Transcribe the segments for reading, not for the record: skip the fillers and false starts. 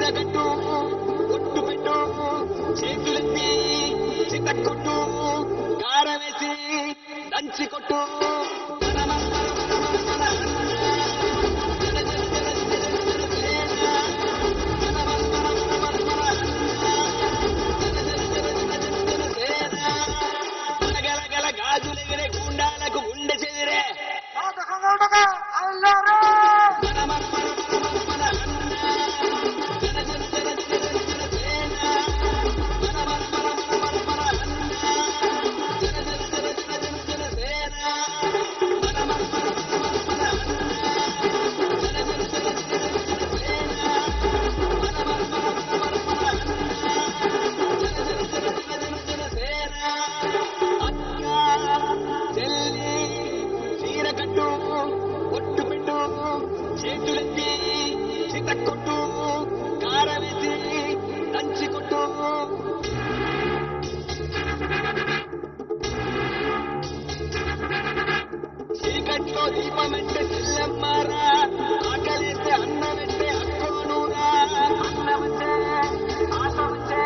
చీరగట్టు ఒట్టు పెట్టు చేతులెత్తి చితక్కొట్టు కారవేసి దంచి కొట్టు గాజులెగిరే గుండాలకు గుండె చెదిరే ఒట్టు పెట్టు చేతులెత్తి చితక్కొట్టు కారవేసి దంచి కొట్టు చీకట్లో దీపమంటే చెల్లెమ్మారా ఆకలేస్తే అన్నమంటే అక్కోనురా అన్నమంటే ఆశమంటే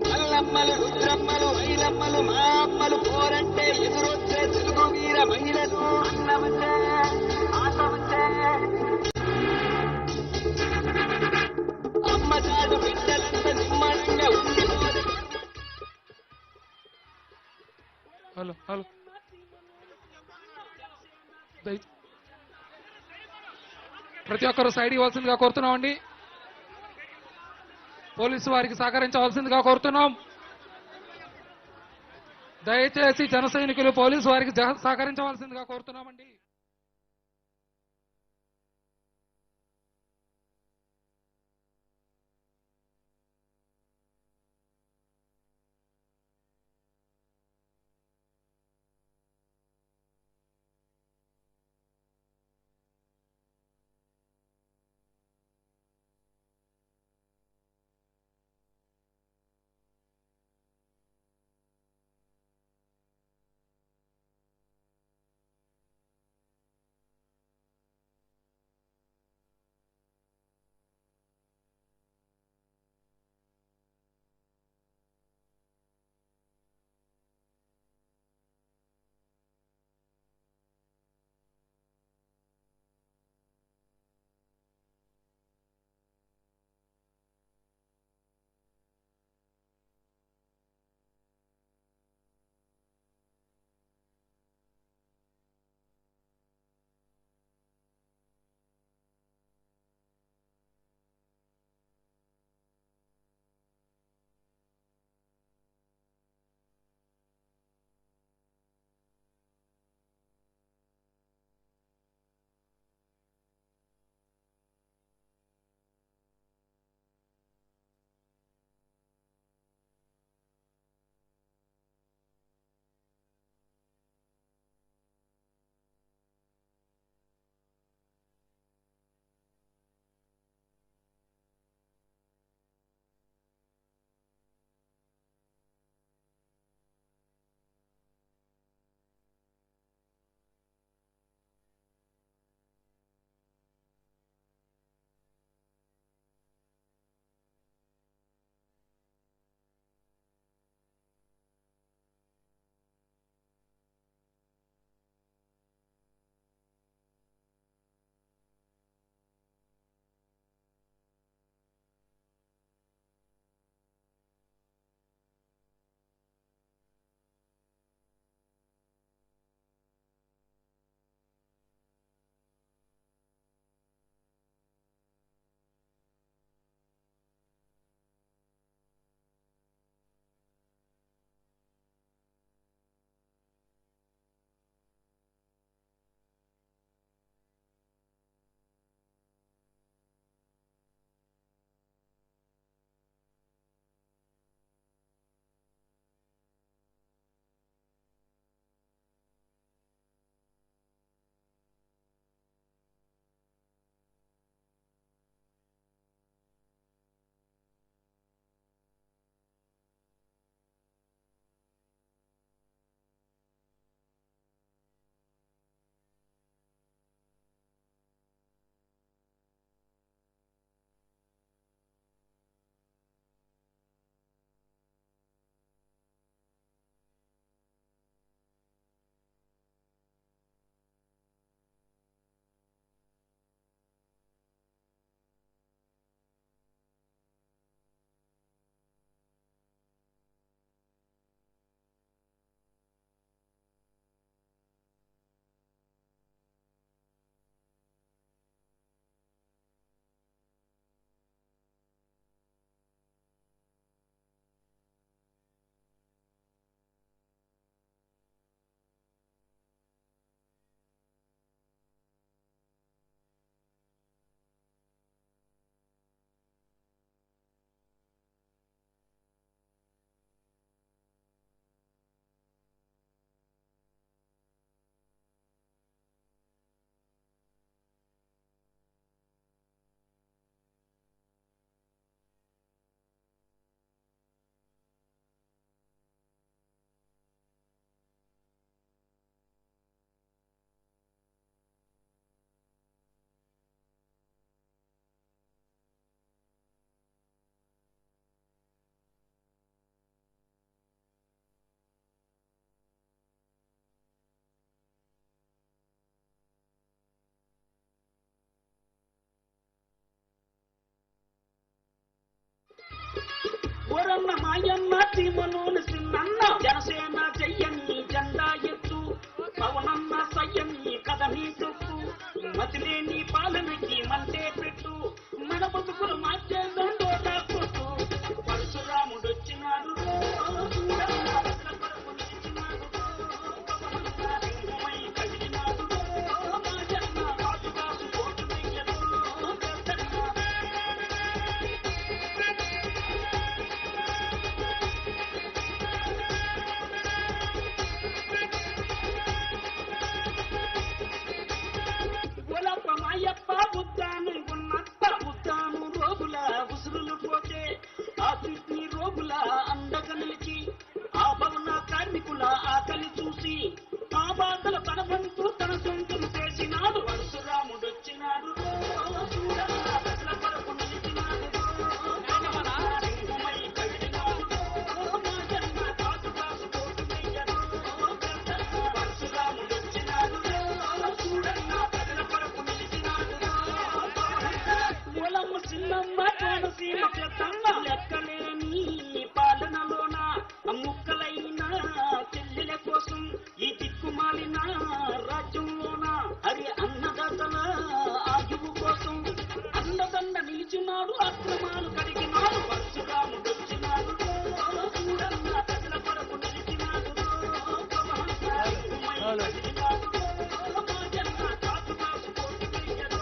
మల్లమ్మలు రుద్రమ్మలు ఐలమ్మలు మా అమ్మలు పోరంటే ఎదురొచ్చే తెలుగు వీర మహిళలు అన్నమంటే ఆశమంటే అమ్మ చాటు బిడ్డలంతా నిమ్మడంగా ఉండిపోదు. హలో హలో ప్రతి ఒక్కరు సైడ్ ఇవ్వాల్సిందిగా కోరుతున్నామండి. పోలీసు వారికి సహకరించవలసిందిగా కోరుతున్నాం. దయచేసి జన సైనికులు పోలీసు వారికి సహకరించవలసిందిగా కోరుతున్నామండి. మతిలేని పాలనకి మంటే పెట్టు మన బతుకులు మార్చేద్దాం డోకా కొట్టు పరశురాముడు వచ్చినాడు కదిలినాడు మా జన్మ కాసు కాసు కోటు వెయ్యడు గొలప్ప మాయప్ప బుద్ధాను గున్నప్ప బుద్ధాను రోగుల ఉసురులు పోతే ఆ చుట్నీ రోగుల అండగా నిలిచి ఆ భవన కార్మికుల ఆకలి చూసి ఆ బాధల తనబంతు తన సొంతం చేసినాడు పరశురాముడు వచ్చినాడు చూడన్నా ప్రజల కొరకు నిలిచినాడు సింహమై కదిలినాడు మా జన్మ కాసు కాసు కోటు వెయ్యడు పరశురాముడు వచ్చినాడు చూడన్నా ప్రజల కొరకు నిలిచినాడు మూలమ్మ చిన్నమ్మ కోనసీమ పెద్దమ్మ లెక్కలేని పాలనలోన ముక్కలైన చెల్లెల కోసం ఈ దిక్కుమాలిన రాజ్యంలోన అరి అన్నదాతల ఆయువు కోసం అన్నదండ నిలిచినాడు అక్రమాలు కడిగినాడు పరశురాముడు వచ్చినాడు చూడన్న ప్రజల కొరకు నిలిచినాడు కదిలినాడు మా జన్మ కాసు కాసు కోటి వెయ్యడు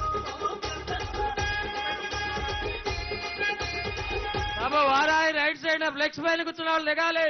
బాబా వారాయి రైట్ సైడ్ ఫ్లెక్స్ పైన కూర్చున్న వాళ్ళు దిగాలి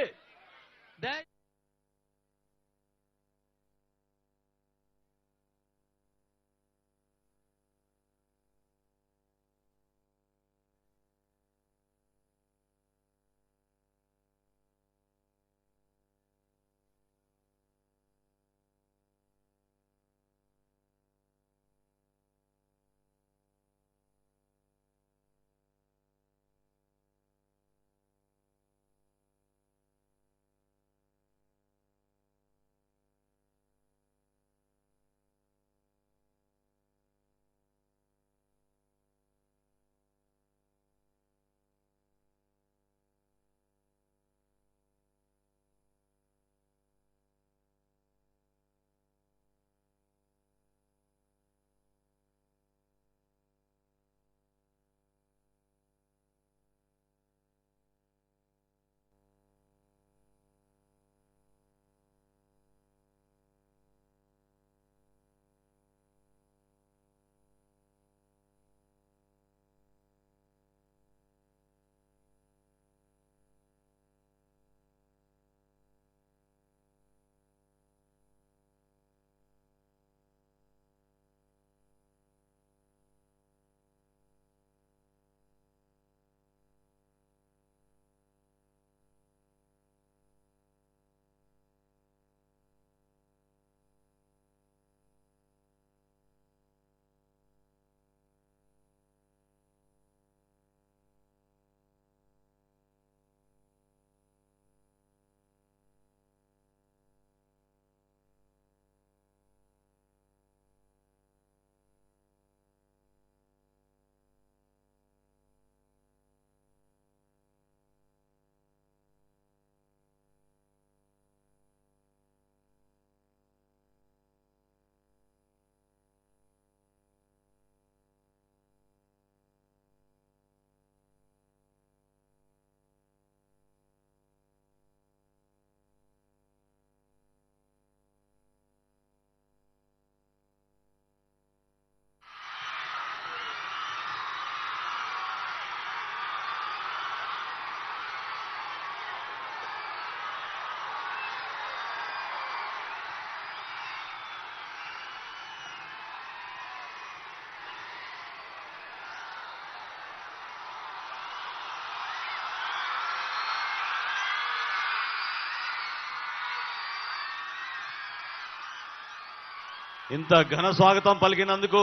ఇంత ఘన స్వాగతం పలికినందుకు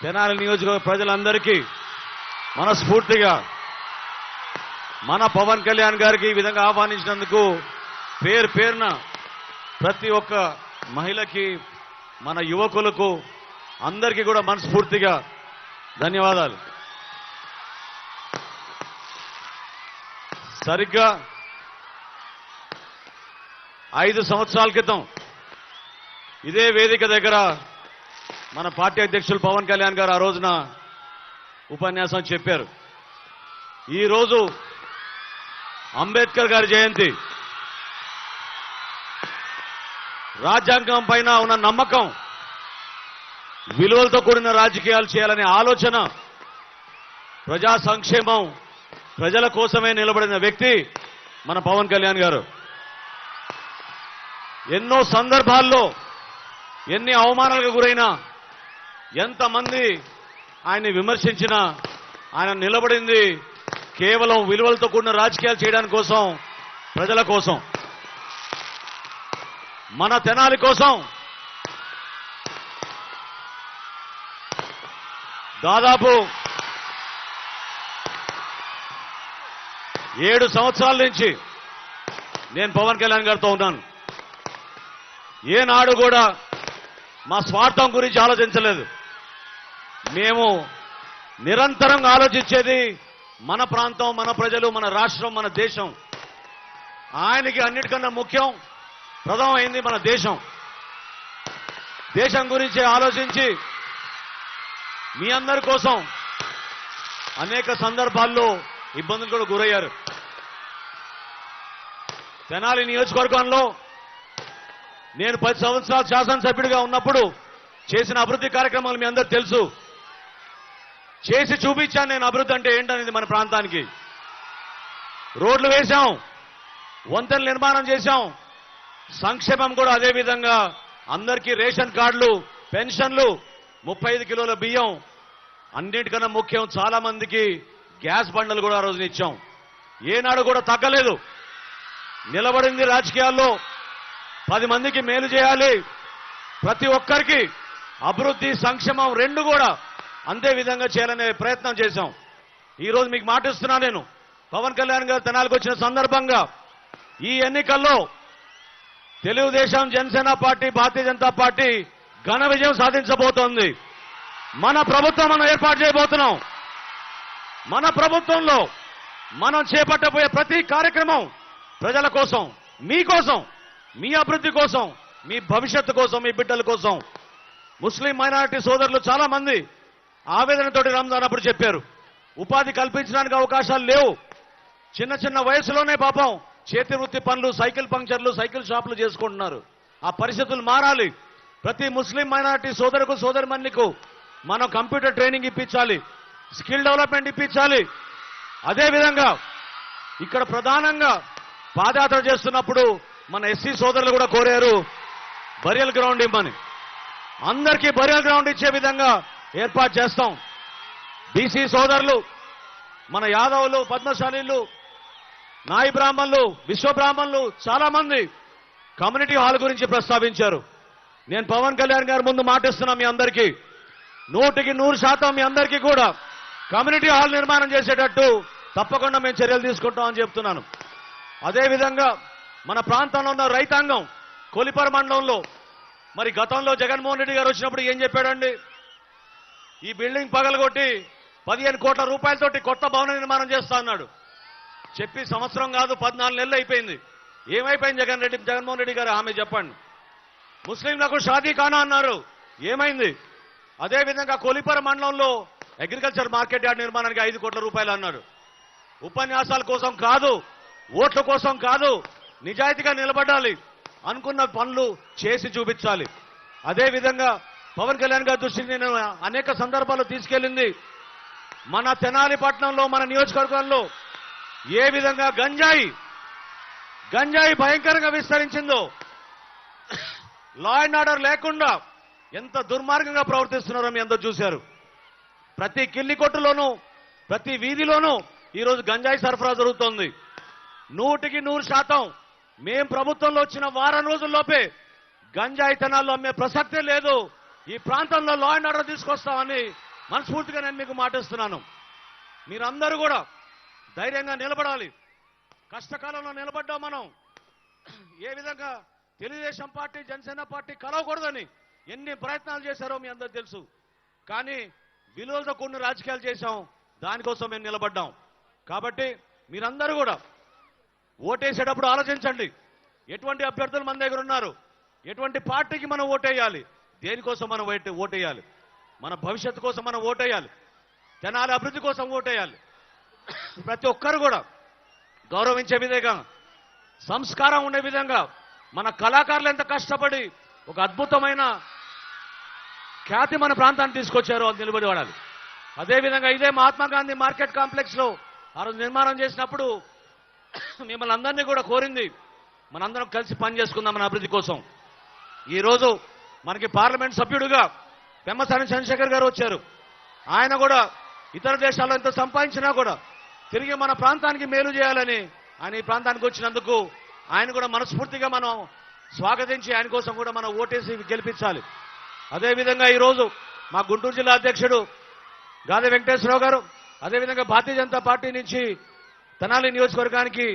తెనాలి నియోజకవర్గ ప్రజలందరికీ మనస్ఫూర్తిగా మన పవన్ కళ్యాణ్ గారికి ఈ విధంగా ఆహ్వానించినందుకు పేరు పేరున ప్రతి ఒక్క మహిళకి మన యువకులకు అందరికీ కూడా మనస్ఫూర్తిగా ధన్యవాదాలు. సరిగ్గా 5 సంవత్సరాల క్రితం ఇదే వేదిక దగ్గర మన పార్టీ అధ్యక్షులు పవన్ కళ్యాణ్ గారు ఆ రోజున ఉపన్యాసం చెప్పారు. ఈరోజు అంబేద్కర్ గారి జయంతి. రాజ్యాంగం పైన ఉన్న నమ్మకం, విలువలతో కూడిన రాజకీయాలు చేయాలనే ఆలోచన, ప్రజా సంక్షేమం, ప్రజల కోసమే నిలబడిన వ్యక్తి మన పవన్ కళ్యాణ్ గారు. ఎన్నో సందర్భాల్లో ఎన్ని అవమానాలకు గురైనా, ఎంతమంది ఆయన్ని విమర్శించినా ఆయన నిలబడింది కేవలం విలువలతో కూడిన రాజకీయాలు చేయడానికి కోసం, ప్రజల కోసం, మన తెనాలి కోసం. దాదాపు 7 సంవత్సరాల నుంచి నేను పవన్ కళ్యాణ్ గారితో ఉన్నాను. ఏనాడు కూడా మా స్వార్థం గురించి ఆలోచించలేదు. మేము నిరంతరం ఆలోచించేది మన ప్రాంతం, మన ప్రజలు, మన రాష్ట్రం, మన దేశం. ఆయనకి అన్నిటికన్నా ముఖ్యం, ప్రథమమైంది మన దేశం. దేశం గురించి ఆలోచించి మీ అందరి కోసం అనేక సందర్భాల్లో ఇబ్బందులు కూడా గురయ్యారు. తెనాలి నియోజకవర్గంలో నేను 10 సంవత్సరాలు శాసనసభ్యుడిగా ఉన్నప్పుడు చేసిన అభివృద్ధి కార్యక్రమాలు మీ అందరూ తెలుసు. చేసి చూపించాను నేను అభివృద్ధి అంటే ఏంటనేది మన ప్రాంతానికి. రోడ్లు వేశాం, వంతెనలు నిర్మాణం చేశాం, సంక్షేమం కూడా అదే విధంగా అందరికీ రేషన్ కార్డులు, పెన్షన్లు, 35 కిలోల బియ్యం, అన్నిటికన్నా ముఖ్యం చాలా మందికి గ్యాస్ బండలు కూడా ఆ రోజున ఇచ్చాం. ఏనాడు కూడా తగ్గలేదు. నిలబడింది రాజకీయాల్లో 10 మందికి మేలు చేయాలి, ప్రతి ఒక్కరికి అభివృద్ధి, సంక్షేమం రెండు కూడా అంతే విధంగా చేయాలనే ప్రయత్నం చేశాం. ఈరోజు మీకు మాటిస్తున్నా, నేను పవన్ కళ్యాణ్ గారు తెనాలికి వచ్చిన సందర్భంగా ఈ ఎన్నికల్లో తెలుగుదేశం, జనసేన పార్టీ, భారతీయ జనతా పార్టీ ఘన విజయం సాధించబోతోంది. మన ప్రభుత్వం మనం ఏర్పాటు చేయబోతున్నాం. మన ప్రభుత్వంలో మనం చేపట్టబోయే ప్రతి కార్యక్రమం ప్రజల కోసం, మీకోసం, మీ అభివృద్ధి కోసం, మీ భవిష్యత్తు కోసం, మీ బిడ్డల కోసం. ముస్లిం మైనారిటీ సోదరులు చాలా మంది ఆవేదనతోటి రంజాన్ అప్పుడు చెప్పారు, ఉపాధి కల్పించడానికి అవకాశాలు లేవు. చిన్న చిన్న వయసులోనే పాపం చేతి వృత్తి పనులు, సైకిల్ పంక్చర్లు, సైకిల్ షాపులు చేసుకుంటున్నారు. ఆ పరిస్థితులు మారాలి. ప్రతి ముస్లిం మైనారిటీ సోదరుకు, సోదరిమణికు మనం కంప్యూటర్ ట్రైనింగ్ ఇప్పించాలి, స్కిల్ డెవలప్మెంట్ ఇప్పించాలి. అదేవిధంగా ఇక్కడ ప్రధానంగా పాదయాత్ర చేస్తున్నప్పుడు మన ఎస్సీ సోదరులు కూడా కోరారు బరియల్ గ్రౌండ్ ఇవ్వమని. అందరికీ బరియల్ గ్రౌండ్ ఇచ్చే విధంగా ఏర్పాటు చేస్తాం. బీసీ సోదరులు, మన యాదవులు, పద్మశాలీలు, నాయి బ్రాహ్మణులు, విశ్వ బ్రాహ్మణులు చాలా మంది కమ్యూనిటీ హాల్ గురించి ప్రస్తావించారు. నేను పవన్ కళ్యాణ్ గారి ముందు మాటిస్తున్నా, మీ అందరికీ 100% మీ అందరికీ కూడా కమ్యూనిటీ హాల్ నిర్మాణం చేసేటట్టు తప్పకుండా మేము చర్యలు తీసుకుంటామని చెప్తున్నాను. అదేవిధంగా మన ప్రాంతంలో ఉన్న రైతాంగం, కొలిపర మండలంలో మరి గతంలో జగన్మోహన్ రెడ్డి గారు వచ్చినప్పుడు ఏం చెప్పాడండి? ఈ బిల్డింగ్ పగలగొట్టి 15 కోట్ల రూపాయలతోటి కొత్త భవన నిర్మాణం చేస్తా అన్నాడు. చెప్పి సంవత్సరం కాదు 14 నెలలు అయిపోయింది. ఏమైపోయింది జగన్మోహన్ రెడ్డి గారు హామీ చెప్పండి. ముస్లింలకు షాదీ ఖానా అన్నారు, ఏమైంది? అదేవిధంగా కొలిపర మండలంలో అగ్రికల్చర్ మార్కెట్ యార్డ్ నిర్మాణానికి 5 కోట్ల రూపాయలు అన్నాడు. ఉపన్యాసాల కోసం కాదు, ఓట్ల కోసం కాదు, నిజాయితీగా నిలబడాలి, అనుకున్న పనులు చేసి చూపించాలి. అదేవిధంగా పవన్ కళ్యాణ్ గారి దృష్టికి నేను అనేక సందర్భాల్లో తీసుకెళ్లింది, మన తెనాలి పట్టణంలో, మన నియోజకవర్గంలో ఏ విధంగా గంజాయి భయంకరంగా విస్తరించిందో, లా అండ్ ఆర్డర్ లేకుండా ఎంత దుర్మార్గంగా ప్రవర్తిస్తున్నారో మీ అందరూ చూశారు. ప్రతి కిల్లి కొట్టులోనూ, ప్రతి వీధిలోనూ ఈరోజు గంజాయి సరఫరా జరుగుతోంది. 100% మేం ప్రభుత్వంలో వచ్చిన వారం రోజుల్లోపే గంజాయి తెనాల్లో అమ్మే ప్రసక్తే లేదు. ఈ ప్రాంతంలో లా అండ్ ఆర్డర్ తీసుకొస్తామని మనస్ఫూర్తిగా నేను మీకు మాటిస్తున్నాను. మీరందరూ కూడా ధైర్యంగా నిలబడాలి. కష్టకాలంలో నిలబడ్డాం మనం. ఏ విధంగా తెలుగుదేశం పార్టీ, జనసేన పార్టీ కలవకూడదని ఎన్ని ప్రయత్నాలు చేశారో మీ అందరూ తెలుసు. కానీ విలువలతో కూడిన రాజకీయాలు చేశాం, దానికోసం మేము నిలబడ్డాం. కాబట్టి మీరందరూ కూడా ఓటేసేటప్పుడు ఆలోచించండి, ఎటువంటి అభ్యర్థులు మన దగ్గర ఉన్నారు, ఎటువంటి పార్టీకి మనం ఓటేయాలి, దేనికోసం మనం ఓటేయాలి? మన భవిష్యత్తు కోసం మనం ఓటేయాలి. తెనాలి అభివృద్ధి కోసం ఓటేయాలి. ప్రతి ఒక్కరు కూడా గౌరవించే విధంగా, సంస్కారం ఉండే విధంగా మన కళాకారులు ఎంత కష్టపడి ఒక అద్భుతమైన ఖ్యాతి మన ప్రాంతాన్ని తీసుకొచ్చారో అది నిలబడి వాడాలి. అదేవిధంగా ఇదే మహాత్మా గాంధీ మార్కెట్ కాంప్లెక్స్ లో ఆ రోజు నిర్మాణం చేసినప్పుడు మిమ్మల్ని అందరినీ కూడా కోరింది మనందరం కలిసి పనిచేసుకుందాం మన అభివృద్ధి కోసం. ఈ రోజు మనకి పార్లమెంట్ సభ్యుడిగా పెమ్మసాని చంద్రశేఖర్ గారు వచ్చారు. ఆయన కూడా ఇతర దేశాల్లో ఎంత సంపాదించినా కూడా తిరిగి మన ప్రాంతానికి మేలు చేయాలని ఆయన ఈ ప్రాంతానికి వచ్చినందుకు ఆయన కూడా మనస్ఫూర్తిగా మనం స్వాగతించి ఆయన కోసం కూడా మనం ఓటేసి గెలిపించాలి. అదేవిధంగా ఈరోజు మా గుంటూరు జిల్లా అధ్యక్షుడు గాదె వెంకటేశ్వరరావు గారు, అదేవిధంగా భారతీయ జనతా పార్టీ నుంచి తెనాలి నియోజకవర్గానికి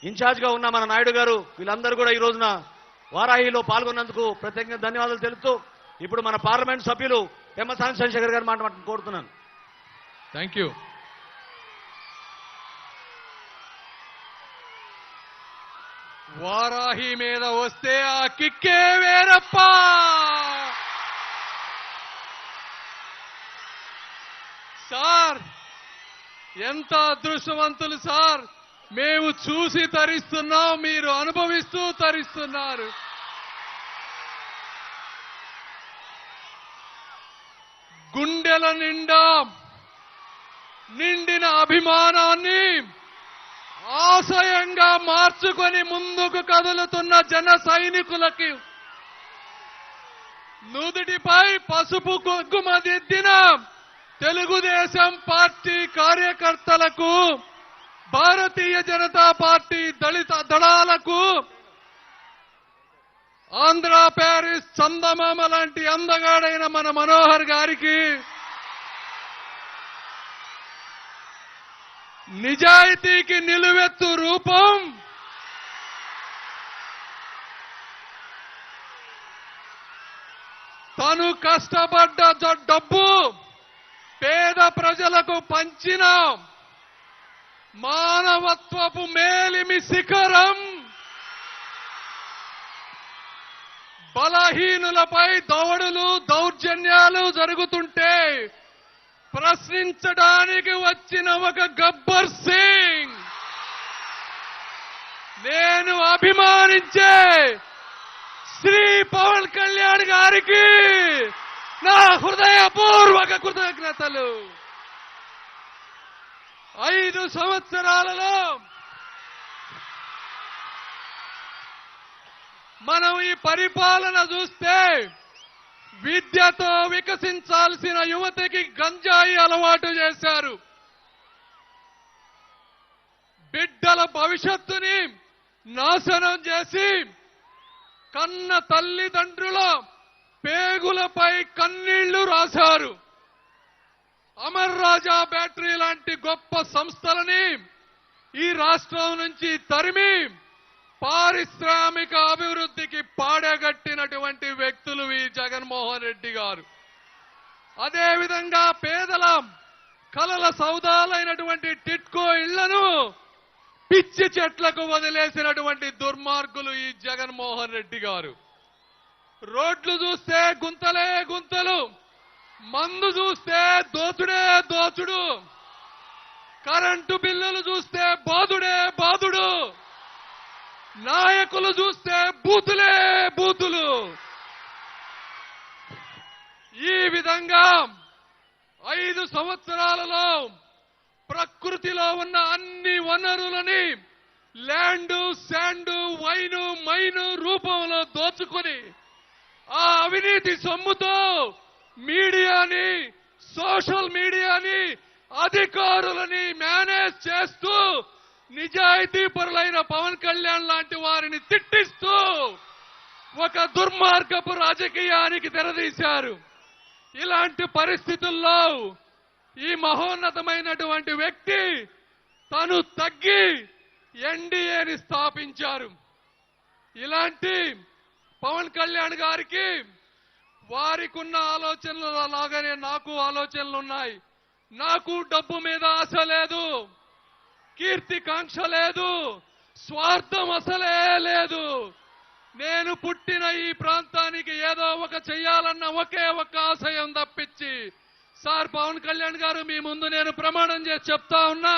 ఇన్ఛార్జ్గా ఉన్న మన నాయుడు గారు, వీళ్ళందరూ కూడా ఈ రోజున వారాహిలో పాల్గొన్నందుకు ప్రత్యేకంగా ధన్యవాదాలు తెలుపుతూ ఇప్పుడు మన పార్లమెంట్ సభ్యులు పెమ్మసాని చంద్రశేఖర్ గారు మాట కోరుతున్నాను. Thank you. వారాహి మీద వస్తే ఆ కిక్కే వేరప్ప. సార్ ఎంత అదృష్టవంతులు సార్, మేము చూసి తరిస్తున్నాం, మీరు అనుభవిస్తూ తరిస్తున్నారు. గుండెల నిండా నిండిన అభిమానాన్ని ఆశయంగా మార్చుకొని ముందుకు కదులుతున్న జన సైనికులకి, నుదుటిపై పసుపు కుంకుమదిద్దిన తెలుగుదేశం పార్టీ కార్యకర్తలకు, భారతీయ జనతా పార్టీ దళిత దళాలకు, ఆంధ్ర ప్యారిస్ చందమామ లాంటి అందగాడైన మన మనోహర్ గారికి, నిజాయితీకి నిలువెత్తు రూపం తను కష్టపడ్డ డబ్బు పేద ప్రజలకు పంచిన మానవత్వపు మేలిమి శిఖరం, బలహీనులపై దౌడులు దౌర్జన్యాలు జరుగుతుంటే ప్రశ్నించడానికి వచ్చిన ఒక గబ్బర్ సింగ్, నేను అభిమానించే శ్రీ పవన్ కళ్యాణ్ గారికి నా హృదయపూర్వక కృతజ్ఞతలు. 5 సంవత్సరాలలో మనం ఈ పరిపాలన చూస్తే విద్యతో వికసించాల్సిన యువతకి గంజాయి అలవాటు చేశారు. బిడ్డల భవిష్యత్తుని నాశనం చేసి కన్న తల్లిదండ్రుల పేగులపై కన్నీళ్లు రాశారు. అమర్ రాజా బ్యాటరీ లాంటి గొప్ప సంస్థలని ఈ రాష్ట్రం నుంచి తరిమి పారిశ్రామిక అభివృద్ధికి పాడగట్టినటువంటి వ్యక్తులు ఈ జగన్మోహన్ రెడ్డి గారు. అదేవిధంగా పేదల కలల సౌదాలైనటువంటి టిట్కో ఇళ్లను పిచ్చి చెట్లకు వదిలేసినటువంటి దుర్మార్గులు ఈ జగన్మోహన్ రెడ్డి గారు. రోడ్లు చూస్తే గుంతలే గుంతలు, మందు చూస్తే దోచుడే దోచుడు, కరెంటు బిల్లులు చూస్తే బాదుడే బాదుడు, నాయకులు చూస్తే బూతులే బూతులు. ఈ విధంగా 5 సంవత్సరాలలో ప్రకృతిలో ఉన్న అన్ని వనరులని ల్యాండు, శాండు, వైను, మైను రూపంలో దోచుకొని ఆ అవినీతి సొమ్ముతో మీడియాని, సోషల్ మీడియాని, అధికారులని మేనేజ్ చేస్తూ నిజాయితీ పరులైన పవన్ కళ్యాణ్ లాంటి వారిని తిట్టిస్తూ ఒక దుర్మార్గపు రాజకీయానికి తెరదీశారు. ఇలాంటి పరిస్థితుల్లో ఈ మహోన్నతమైనటువంటి వ్యక్తి తను తగ్గి ఎన్డీఏని స్థాపించారు. ఇలాంటి పవన్ కళ్యాణ్ గారికి వారికున్న ఆలోచనలు లాగానే నాకు ఆలోచనలు ఉన్నాయి. నాకు డబ్బు మీద ఆశ లేదు, కీర్తి కాంక్ష లేదు, స్వార్థం అసలే లేదు. నేను పుట్టిన ఈ ప్రాంతానికి ఏదో ఒక చెయ్యాలన్న ఒకే ఒక్క ఆశయం తప్పించి సార్ పవన్ కళ్యాణ్ గారు మీ ముందు నేను ప్రమాణం చేసి చెప్తా ఉన్నా,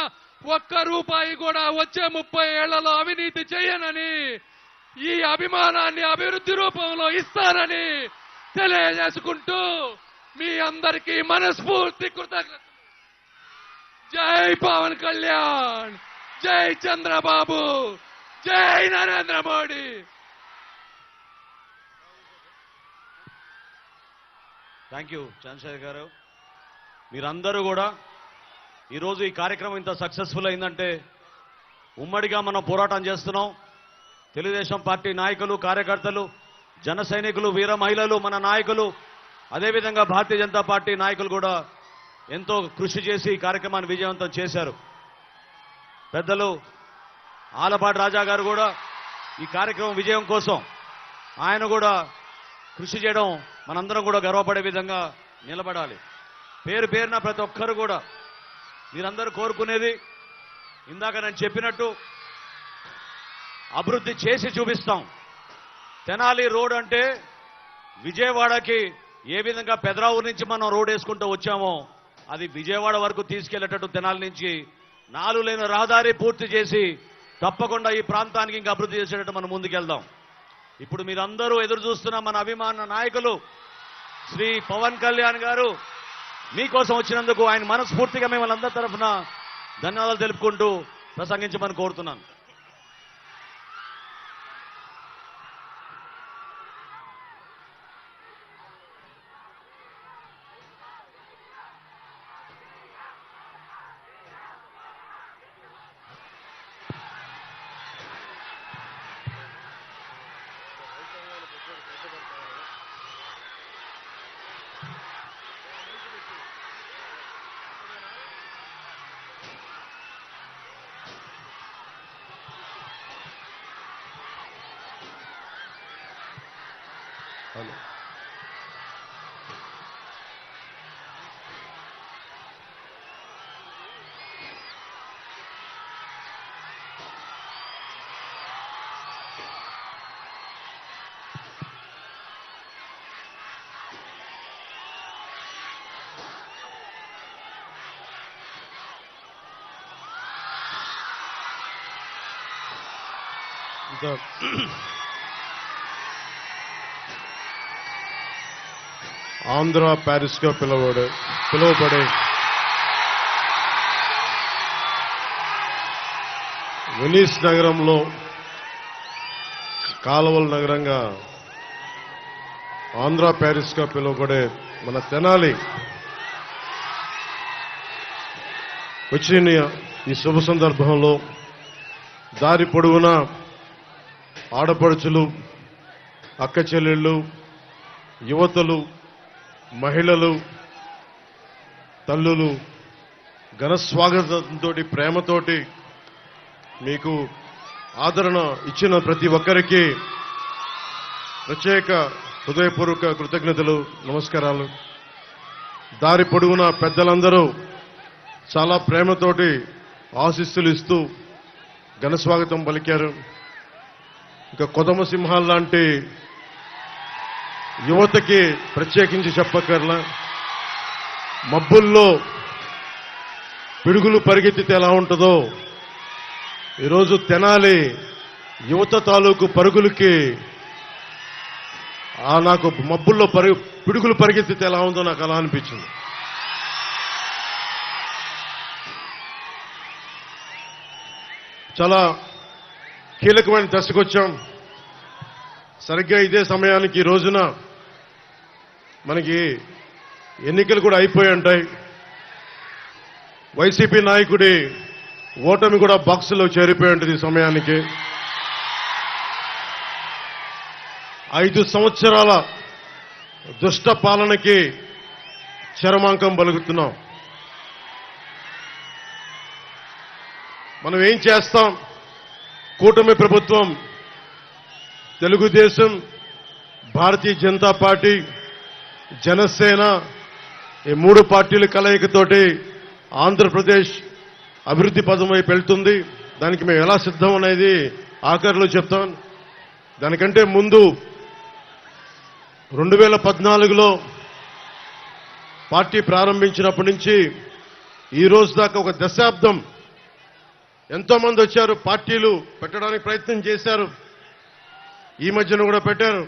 ఒక్క రూపాయి కూడా వచ్చే 30 ఏళ్లలో అవినీతి చేయనని, ఈ అభిమానాన్ని అభివృద్ధి రూపంలో ఇస్తానని తెలియజేసుకుంటూ మీ అందరికీ మనస్ఫూర్తి కృతజ్ఞతలు. జై పవన్ కళ్యాణ్, జై చంద్రబాబు, జై నరేంద్ర మోడీ. థ్యాంక్ యూ చంద్రశేఖర్ గారు. మీరందరూ కూడా ఈరోజు ఈ కార్యక్రమం ఇంత సక్సెస్ఫుల్ అయిందంటే ఉమ్మడిగా మనం పోరాటం చేస్తున్నాం. తెలుగుదేశం పార్టీ నాయకులు, కార్యకర్తలు, జన సైనికులు, వీర మహిళలు, మన నాయకులు, అదేవిధంగా భారతీయ జనతా పార్టీ నాయకులు కూడా ఎంతో కృషి చేసి ఈ కార్యక్రమాన్ని విజయవంతం చేశారు. పెద్దలు ఆలపాటి రాజా గారు కూడా ఈ కార్యక్రమం విజయం కోసం ఆయన కూడా కృషి చేయడం మనందరం కూడా గర్వపడే విధంగా నిలబడాలి. పేరు పేరున ప్రతి ఒక్కరు కూడా మీరందరూ కోరుకునేది ఇందాక నేను చెప్పినట్టు అభివృద్ధి చేసి చూపిస్తాం. తెనాలి రోడ్ అంటే విజయవాడకి ఏ విధంగా పెదరావూరు నుంచి మనం రోడ్ వేసుకుంటూ వచ్చామో అది విజయవాడ వరకు తీసుకెళ్లేటట్టు తెనాలి నుంచి 4 లేన రహదారి పూర్తి చేసి తప్పకుండా ఈ ప్రాంతానికి ఇంకా అభివృద్ధి చేసేటట్టు మనం ముందుకెళ్దాం. ఇప్పుడు మీరందరూ ఎదురు చూస్తున్న మన అభిమాన నాయకులు శ్రీ పవన్ కళ్యాణ్ గారు మీకోసం వచ్చినందుకు ఆయన మనస్ఫూర్తిగా మిమ్మల్ని అందరి తరఫున ధన్యవాదాలు తెలుపుకుంటూ ప్రసంగించమని కోరుతున్నాను. ఇంకా ఆంధ్ర ప్యారిస్ గా పిలువబడే వెనీస్ నగరంలో కాలువల నగరంగా ఆంధ్ర ప్యారిస్ గా పిలువబడే మన తెనాలి వచ్చిన ఈ శుభ సందర్భంలో దారి పొడవునా ఆడపడుచులు, అక్క చెల్లెళ్ళు, యువతలు, మహిళలు, తల్లులు ఘన స్వాగతంతో ప్రేమతోటి మీకు ఆదరణ ఇచ్చిన ప్రతి ఒక్కరికి ప్రత్యేక హృదయపూర్వక కృతజ్ఞతలు, నమస్కారాలు. దారి పొడవునా పెద్దలందరూ చాలా ప్రేమతోటి ఆశీస్సులు ఇస్తూ ఘన స్వాగతం పలికారు. ఇక కొదమ సింహాల్ లాంటి యువతకి ప్రత్యేకించి చెప్పక్కర్లా. మబ్బుల్లో పిడుగులు పరిగెత్తితే ఎలా ఉంటుందో ఈరోజు తెనాలి యువత తాలూకు పరుగులకి నాకు మబ్బుల్లో పిడుగులు పరిగెత్తితే ఎలా ఉందో నాకు అలా అనిపించింది. చాలా కీలకమైన దశకు వచ్చాం. సరిగ్గా ఇదే సమయానికి ఈ రోజున మనకి ఎన్నికలు కూడా అయిపోయి ఉంటాయి. వైసీపీ నాయకుడి ఓటమి కూడా బాక్సులో చేరిపోయి ఉంటుంది ఈ సమయానికి. 5 సంవత్సరాల దుష్ట పాలనకి చరమాంకం పలుకుతున్నాం. మనం ఏం చేస్తాం? కూటమి ప్రభుత్వం, తెలుగుదేశం, భారతీయ జనతా పార్టీ, జనసేన ఈ 3 పార్టీల కలయికతోటి ఆంధ్రప్రదేశ్ అభివృద్ధి పదం వైపు వెళ్తుంది. దానికి మేము ఎలా సిద్ధం అనేది ఆఖరిలో చెప్తాం. దానికంటే ముందు 2014లో పార్టీ ప్రారంభించినప్పటి నుంచి ఈ రోజు దాకా ఒక దశాబ్దం ఎంతో మంది వచ్చారు, పార్టీలు పెట్టడానికి ప్రయత్నం చేశారు, ఈ మధ్యన కూడా పెట్టారు.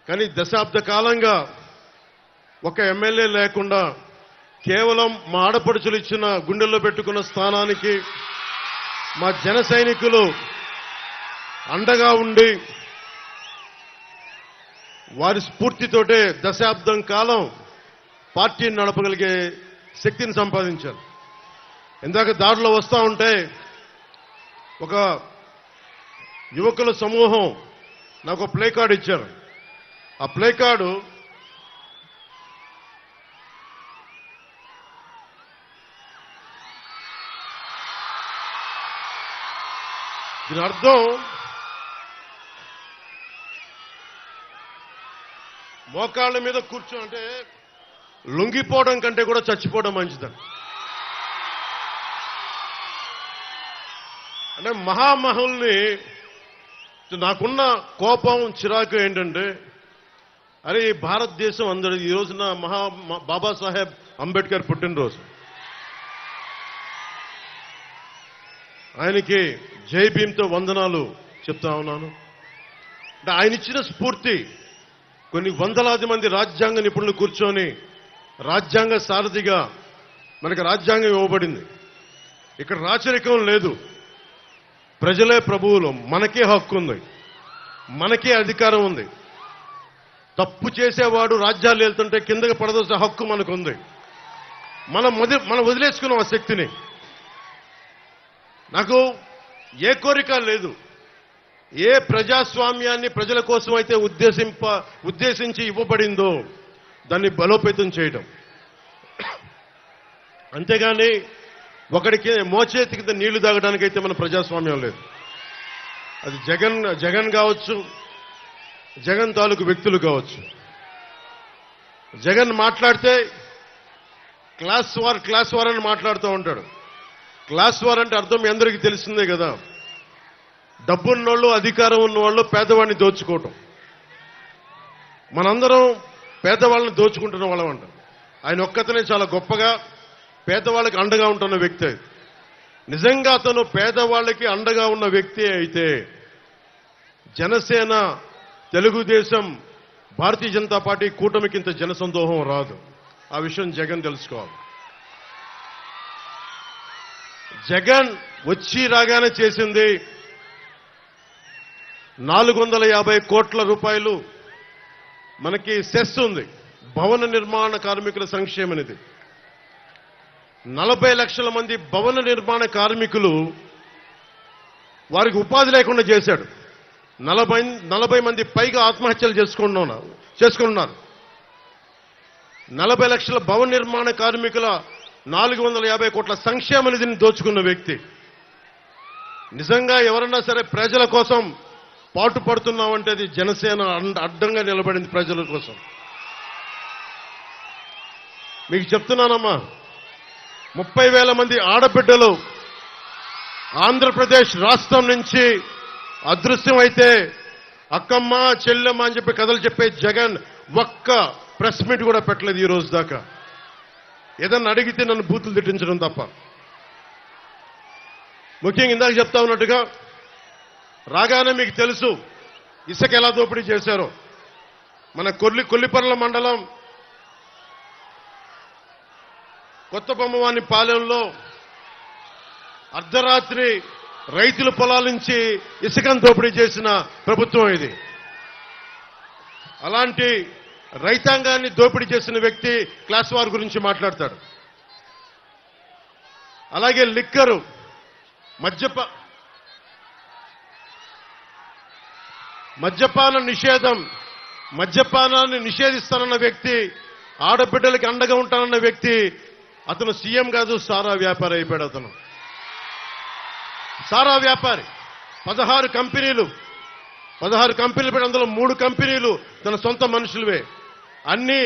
కానీ దశాబ్ద కాలంగా ఒక ఎమ్మెల్యే లేకుండా కేవలం మా ఆడపడుచులు ఇచ్చిన గుండెల్లో పెట్టుకున్న స్థానానికి మా జన సైనికులు అండగా ఉండి వారి స్ఫూర్తితోటే దశాబ్దం కాలం పార్టీని నడపగలిగే శక్తిని సంపాదించారు. ఇందాక దారిలో వస్తూ ఉంటే ఒక యువకుల సమూహం నాకు ప్లే కార్డు ఇచ్చారు. ఆ ప్లే కార్డు దీని అర్థం మోకాళ్ళ మీద కూర్చో అంటే లొంగిపోవడం కంటే కూడా చచ్చిపోవడం మంచిదని. అంటే మహామహుల్ని నాకున్న కోపం చిరాకు ఏంటంటే అరే ఈ భారతదేశం అందరూ ఈ రోజున బాబాసాహెబ్ అంబేద్కర్ పుట్టినరోజు. ఆయనకి జై భీమ్తో వందనాలు చెప్తా ఉన్నాను. అంటే ఆయన ఇచ్చిన స్ఫూర్తి కొన్ని వందలాది మంది రాజ్యాంగ నిపుణులు కూర్చొని రాజ్యాంగ సారథిగా మనకు రాజ్యాంగం ఇవ్వబడింది. ఇక్కడ రాచరికం లేదు, ప్రజలే ప్రభువులు, మనకే హక్కు ఉంది, మనకే అధికారం ఉంది. తప్పు చేసేవాడు రాజ్యాలు వెళ్తుంటే కిందకి పడదోసే హక్కు మనకుంది. మనం వదిలేసుకున్నాం ఆ శక్తిని. నాకు ఏ కోరిక లేదు, ఏ ప్రజాస్వామ్యాన్ని ప్రజల కోసం అయితే ఉద్దేశించి ఇవ్వబడిందో దాన్ని బలోపేతం చేయడం, అంతేగాని ఒకడికి మోచేతి కింద నీళ్లు తాగడానికైతే మన ప్రజాస్వామ్యం లేదు. అది జగన్ కావచ్చు, జగన్ తాలూకు వ్యక్తులు కావచ్చు. జగన్ మాట్లాడితే క్లాస్ వార్ అని మాట్లాడుతూ ఉంటాడు. క్లాస్ వార్ అంటే అర్థం మీ అందరికీ తెలిసిందే కదా, డబ్బున్నోళ్ళు అధికారం ఉన్నవాళ్ళు పేదవాడిని దోచుకోవటం. మనందరం పేదవాళ్ళని దోచుకుంటున్న వాళ్ళం అంట. ఆయన ఒక్కతనే చాలా గొప్పగా పేదవాళ్ళకి అండగా ఉంటున్న వ్యక్తి. నిజంగా అతను పేదవాళ్ళకి అండగా ఉన్న వ్యక్తి అయితే జనసేన, తెలుగుదేశం, భారతీయ జనతా పార్టీ కూటమికి ఇంత జనసందోహం రాదు. ఆ విషయం జగన్ తెలుసుకోవాలి. జగన్ వచ్చి రాగానే చేసింది 450 కోట్ల రూపాయలు మనకి సెస్ ఉంది, భవన నిర్మాణ కార్మికుల సంక్షేమ నిధి. 40 లక్షల మంది భవన నిర్మాణ కార్మికులు వారికి ఉపాధి లేకుండా చేశాడు. 40 మంది పైగా ఆత్మహత్యలు చేసుకున్నారు. 40 లక్షల భవన నిర్మాణ కార్మికుల 450 కోట్ల సంక్షేమ నిధిని దోచుకున్న వ్యక్తి. నిజంగా ఎవరన్నా సరే ప్రజల కోసం పాటు పడుతున్నామంటే అది జనసేన అడ్డంగా నిలబడింది ప్రజల కోసం. మీకు చెప్తున్నానమ్మా, 30,000 మంది ఆడబిడ్డలు ఆంధ్రప్రదేశ్ రాష్ట్రం నుంచి అదృశ్యం అయితే అక్కమ్మ చెల్లెమ్మ అని చెప్పి కథలు చెప్పే జగన్ ఒక్క ప్రెస్ మీట్ కూడా పెట్టలేదు ఈ రోజు దాకా. ఏదన్నా అడిగితే నన్ను బూతులు తిట్టించడం తప్ప. ముఖ్యంగా ఇందాక చెప్తా ఉన్నట్టుగా రాగానే మీకు తెలుసు ఇసుక ఎలా దోపిడీ చేశారో. మన కొల్లిపర్ల మండలం కొత్త బొమ్మవాని పాలెంలో అర్ధరాత్రి రైతుల పొలాల నుంచి ఇసుకను దోపిడీ చేసిన ప్రభుత్వం ఇది. అలాంటి రైతాంగాన్ని దోపిడీ చేసిన వ్యక్తి క్లాస్ వార్ గురించి మాట్లాడతాడు. అలాగే లిక్కరు, మద్యపాన నిషేధం, మద్యపానాన్ని నిషేధిస్తానన్న వ్యక్తి, ఆడబిడ్డలకి అండగా ఉంటానన్న వ్యక్తి, అతను సీఎం కాదు, సారా వ్యాపారి అయిపోయాడు. అతను సారా వ్యాపారి. 16 కంపెనీలు పెట్టి అందులో 3 కంపెనీలు తన సొంత మనుషులవే. అన్ని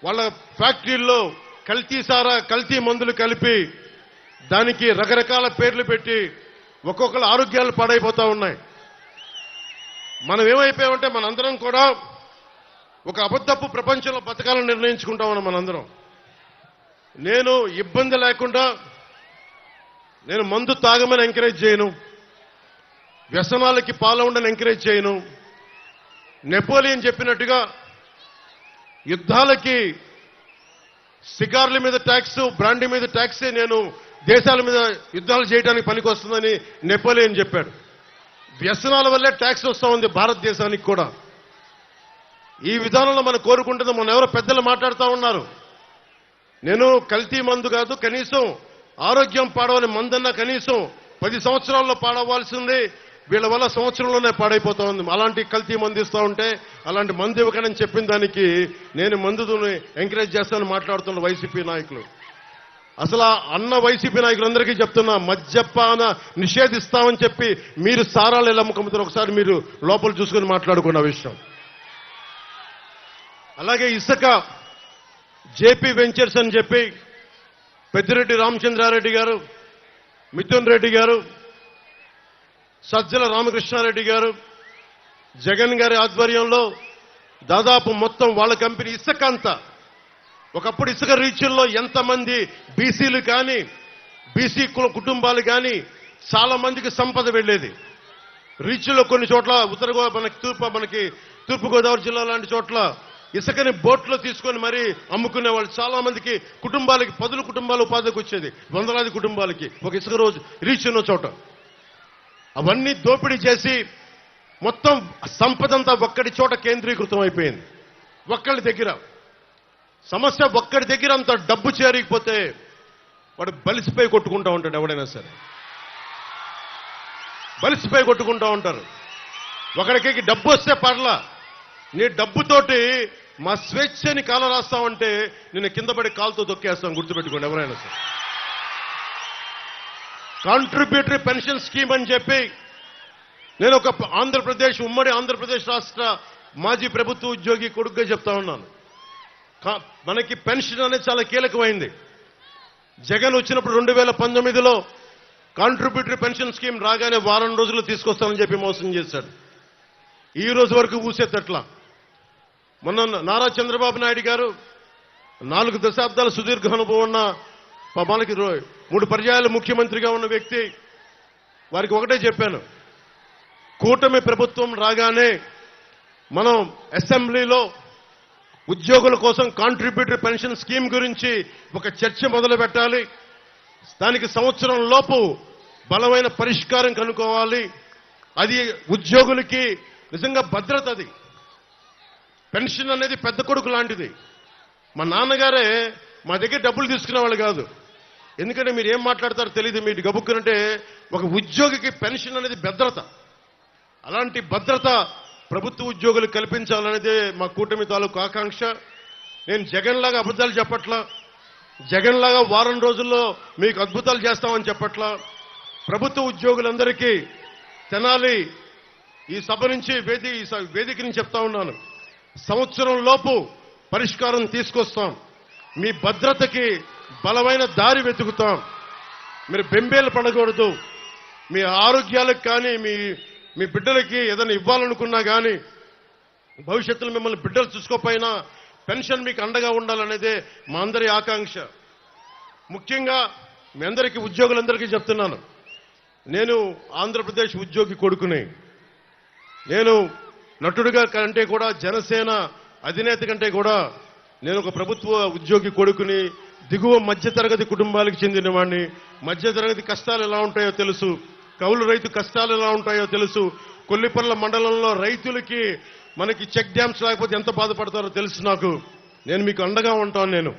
వాళ్ళ ఫ్యాక్టరీల్లో కల్తీ సారా, కల్తీ మందులు కలిపి దానికి రకరకాల పేర్లు పెట్టి ఒక్కొక్కరు ఆరోగ్యాలు పాడైపోతా ఉన్నాయి. మనం ఏమైపోయామంటే మనందరం కూడా ఒక అబద్ధపు ప్రపంచంలో బతకాలని నిర్ణయించుకుంటామని మనందరం. నేను ఇబ్బంది లేకుండా నేను మందు తాగమని ఎంకరేజ్ చేయను, వ్యసనాలకి పాల్గొనని ఎంకరేజ్ చేయను. నెపోలియన్ చెప్పినట్టుగా యుద్ధాలకి సిగార్ల మీద ట్యాక్స్, బ్రాండీ మీద ట్యాక్సే నేను దేశాల మీద యుద్ధాలు చేయడానికి పనికొస్తుందని నెపోలియన్ చెప్పాడు. వ్యసనాల వల్లే ట్యాక్స్ వస్తూ ఉంది భారతదేశానికి కూడా. ఈ విధానంలో మనం కోరుకుంటుంది. మన ఎవరో పెద్దలు మాట్లాడుతూ ఉన్నారు, నేను కల్తీ మందు కాదు, కనీసం ఆరోగ్యం పాడవని మందన్నా కనీసం 10 సంవత్సరాల్లో పాడవలసింది, వీళ్ళ వల్ల సంవత్సరంలోనే పాడైపోతా ఉంది. అలాంటి కల్తీ మందు ఇస్తూ ఉంటే అలాంటి మందు ఇవ్వకనని చెప్పిన దానికి నేను మందుని ఎంకరేజ్ చేస్తానని మాట్లాడుతున్న వైసీపీ నాయకులు. అసలు అన్న వైసీపీ నాయకులందరికీ చెప్తున్నా, మద్యపాన నిషేధిస్తామని చెప్పి మీరు సారాలు ఎలా అమ్ముకుంటారు ఒకసారి మీరు లోపల చూసుకుని మాట్లాడుకున్న విషయం. అలాగే ఇసుక జేపీ వెంచర్స్ అని చెప్పి పెద్దిరెడ్డి రామచంద్రారెడ్డి గారు, మిథున్ రెడ్డి గారు, సజ్జల రామకృష్ణారెడ్డి గారు, జగన్ గారి ఆధ్వర్యంలో దాదాపు మొత్తం వాళ్ళ కంపెనీ ఇసుక అంతా. ఒకప్పుడు ఇసుక రీచుల్లో ఎంతమంది బీసీలు కానీ బీసీ కుటుంబాలు కానీ చాలా మందికి సంపద వెళ్లేది. రీచుల్లో కొన్ని చోట్ల మనకి తూర్పుగోదావరి జిల్లా లాంటి చోట్ల ఇసుకని బోట్లో తీసుకొని మరీ అమ్ముకునేవాళ్ళు. చాలా మందికి కుటుంబాలకి 10 కుటుంబాలు ఉపాధికి వచ్చేది, వందలాది కుటుంబాలకి ఒక ఇసుక రోజు రీచ్ ఉన్న చోట. అవన్నీ దోపిడీ చేసి మొత్తం సంపదంతా ఒక్కడి చోట కేంద్రీకృతం అయిపోయింది. ఒక్కడి దగ్గర సమస్య, ఒక్కడి దగ్గర అంత డబ్బు చేరికపోతే వాడు బలిసిపోయి కొట్టుకుంటా ఉంటాడు. ఎవడైనా సరే బలిసిపోయి కొట్టుకుంటా ఉంటారు. ఒకడికి డబ్బు వస్తే పర్లా, నీ డబ్బుతోటి మా స్వేచ్ఛని కాల రాస్తామంటే నేను కింద పడి కాలుతో తొక్కేస్తాం. గుర్తుపెట్టుకోండి ఎవరైనా సరే. కాంట్రిబ్యూటరీ పెన్షన్ స్కీమ్ అని చెప్పి నేను ఒక ఉమ్మడి ఆంధ్రప్రదేశ్ రాష్ట్ర మాజీ ప్రభుత్వ ఉద్యోగి కొడుకుగా చెప్తా ఉన్నాను. మనకి పెన్షన్ అనేది చాలా కీలకమైంది. జగన్ వచ్చినప్పుడు 2019లో కాంట్రిబ్యూటరీ పెన్షన్ స్కీమ్ రాగానే వారం రోజుల్లో తీసుకొస్తామని చెప్పి మోసం చేశాడు. ఈ రోజు వరకు ఊసేటట్లా. మొన్న నారా చంద్రబాబు నాయుడు గారు 4 దశాబ్దాల సుదీర్ఘ అనుభవం ఉన్న, మనకి 3 పర్యాయాలు ముఖ్యమంత్రిగా ఉన్న వ్యక్తి, వారికి ఒకటే చెప్పాను, కూటమి ప్రభుత్వం రాగానే మనం అసెంబ్లీలో ఉద్యోగుల కోసం కాంట్రిబ్యూటరీ పెన్షన్ స్కీమ్ గురించి ఒక చర్చ మొదలు పెట్టాలి. దానికి సంవత్సరం లోపు బలమైన పరిష్కారం కనుక్కోవాలి. అది ఉద్యోగులకి నిజంగా భద్రత. అది పెన్షన్ అనేది పెద్ద కొడుకు లాంటిది. మా నాన్నగారే మా దగ్గర డబ్బులు తీసుకునే వాళ్ళు కాదు. ఎందుకంటే మీరు ఏం మాట్లాడతారో తెలియదు, మీరు గబుక్కునంటే ఒక ఉద్యోగికి పెన్షన్ అనేది భద్రత. అలాంటి భద్రత ప్రభుత్వ ఉద్యోగులు కల్పించాలనేదే మా కూటమి తాలూకు ఆకాంక్ష. నేను జగన్ లాగా అబద్ధాలు చెప్పట్లా, జగన్ లాగా వారం రోజుల్లో మీకు అద్భుతాలు చేస్తామని చెప్పట్లా. ప్రభుత్వ ఉద్యోగులందరికీ తెనాలి ఈ సభ నుంచి వేదిక నుంచి చెప్తా ఉన్నాను, సంవత్సరం లోపు పరిష్కారం తీసుకొస్తాం. మీ భద్రతకి బలమైన దారి వెతుకుతాం. మీరు బెంబేలు పడకూడదు. మీ ఆరోగ్యాలకు కానీ మీ బిడ్డలకి ఏదైనా ఇవ్వాలనుకున్నా కానీ భవిష్యత్తులో మిమ్మల్ని బిడ్డలు చూసుకోకపోయినా పెన్షన్ మీకు అండగా ఉండాలనేదే మా అందరి ఆకాంక్ష. ముఖ్యంగా మీ అందరికీ ఉద్యోగులందరికీ చెప్తున్నాను, నేను ఆంధ్రప్రదేశ్ ఉద్యోగి కొడుకుని. నేను నటుడిగా కంటే కూడా, జనసేన అధినేత కంటే కూడా నేను ఒక ప్రభుత్వ ఉద్యోగి కొడుకుని, దిగువ మధ్యతరగతి కుటుంబాలకు చెందిన వాడిని. మధ్యతరగతి కష్టాలు ఎలా ఉంటాయో తెలుసు, కౌలు రైతు కష్టాలు ఎలా ఉంటాయో తెలుసు. కొల్లిపర్ల మండలంలో రైతులకి మనకి చెక్ డ్యామ్స్ లేకపోతే ఎంత బాధపడతారో తెలుసు నాకు. నేను మీకు అండగా ఉంటాను. నేను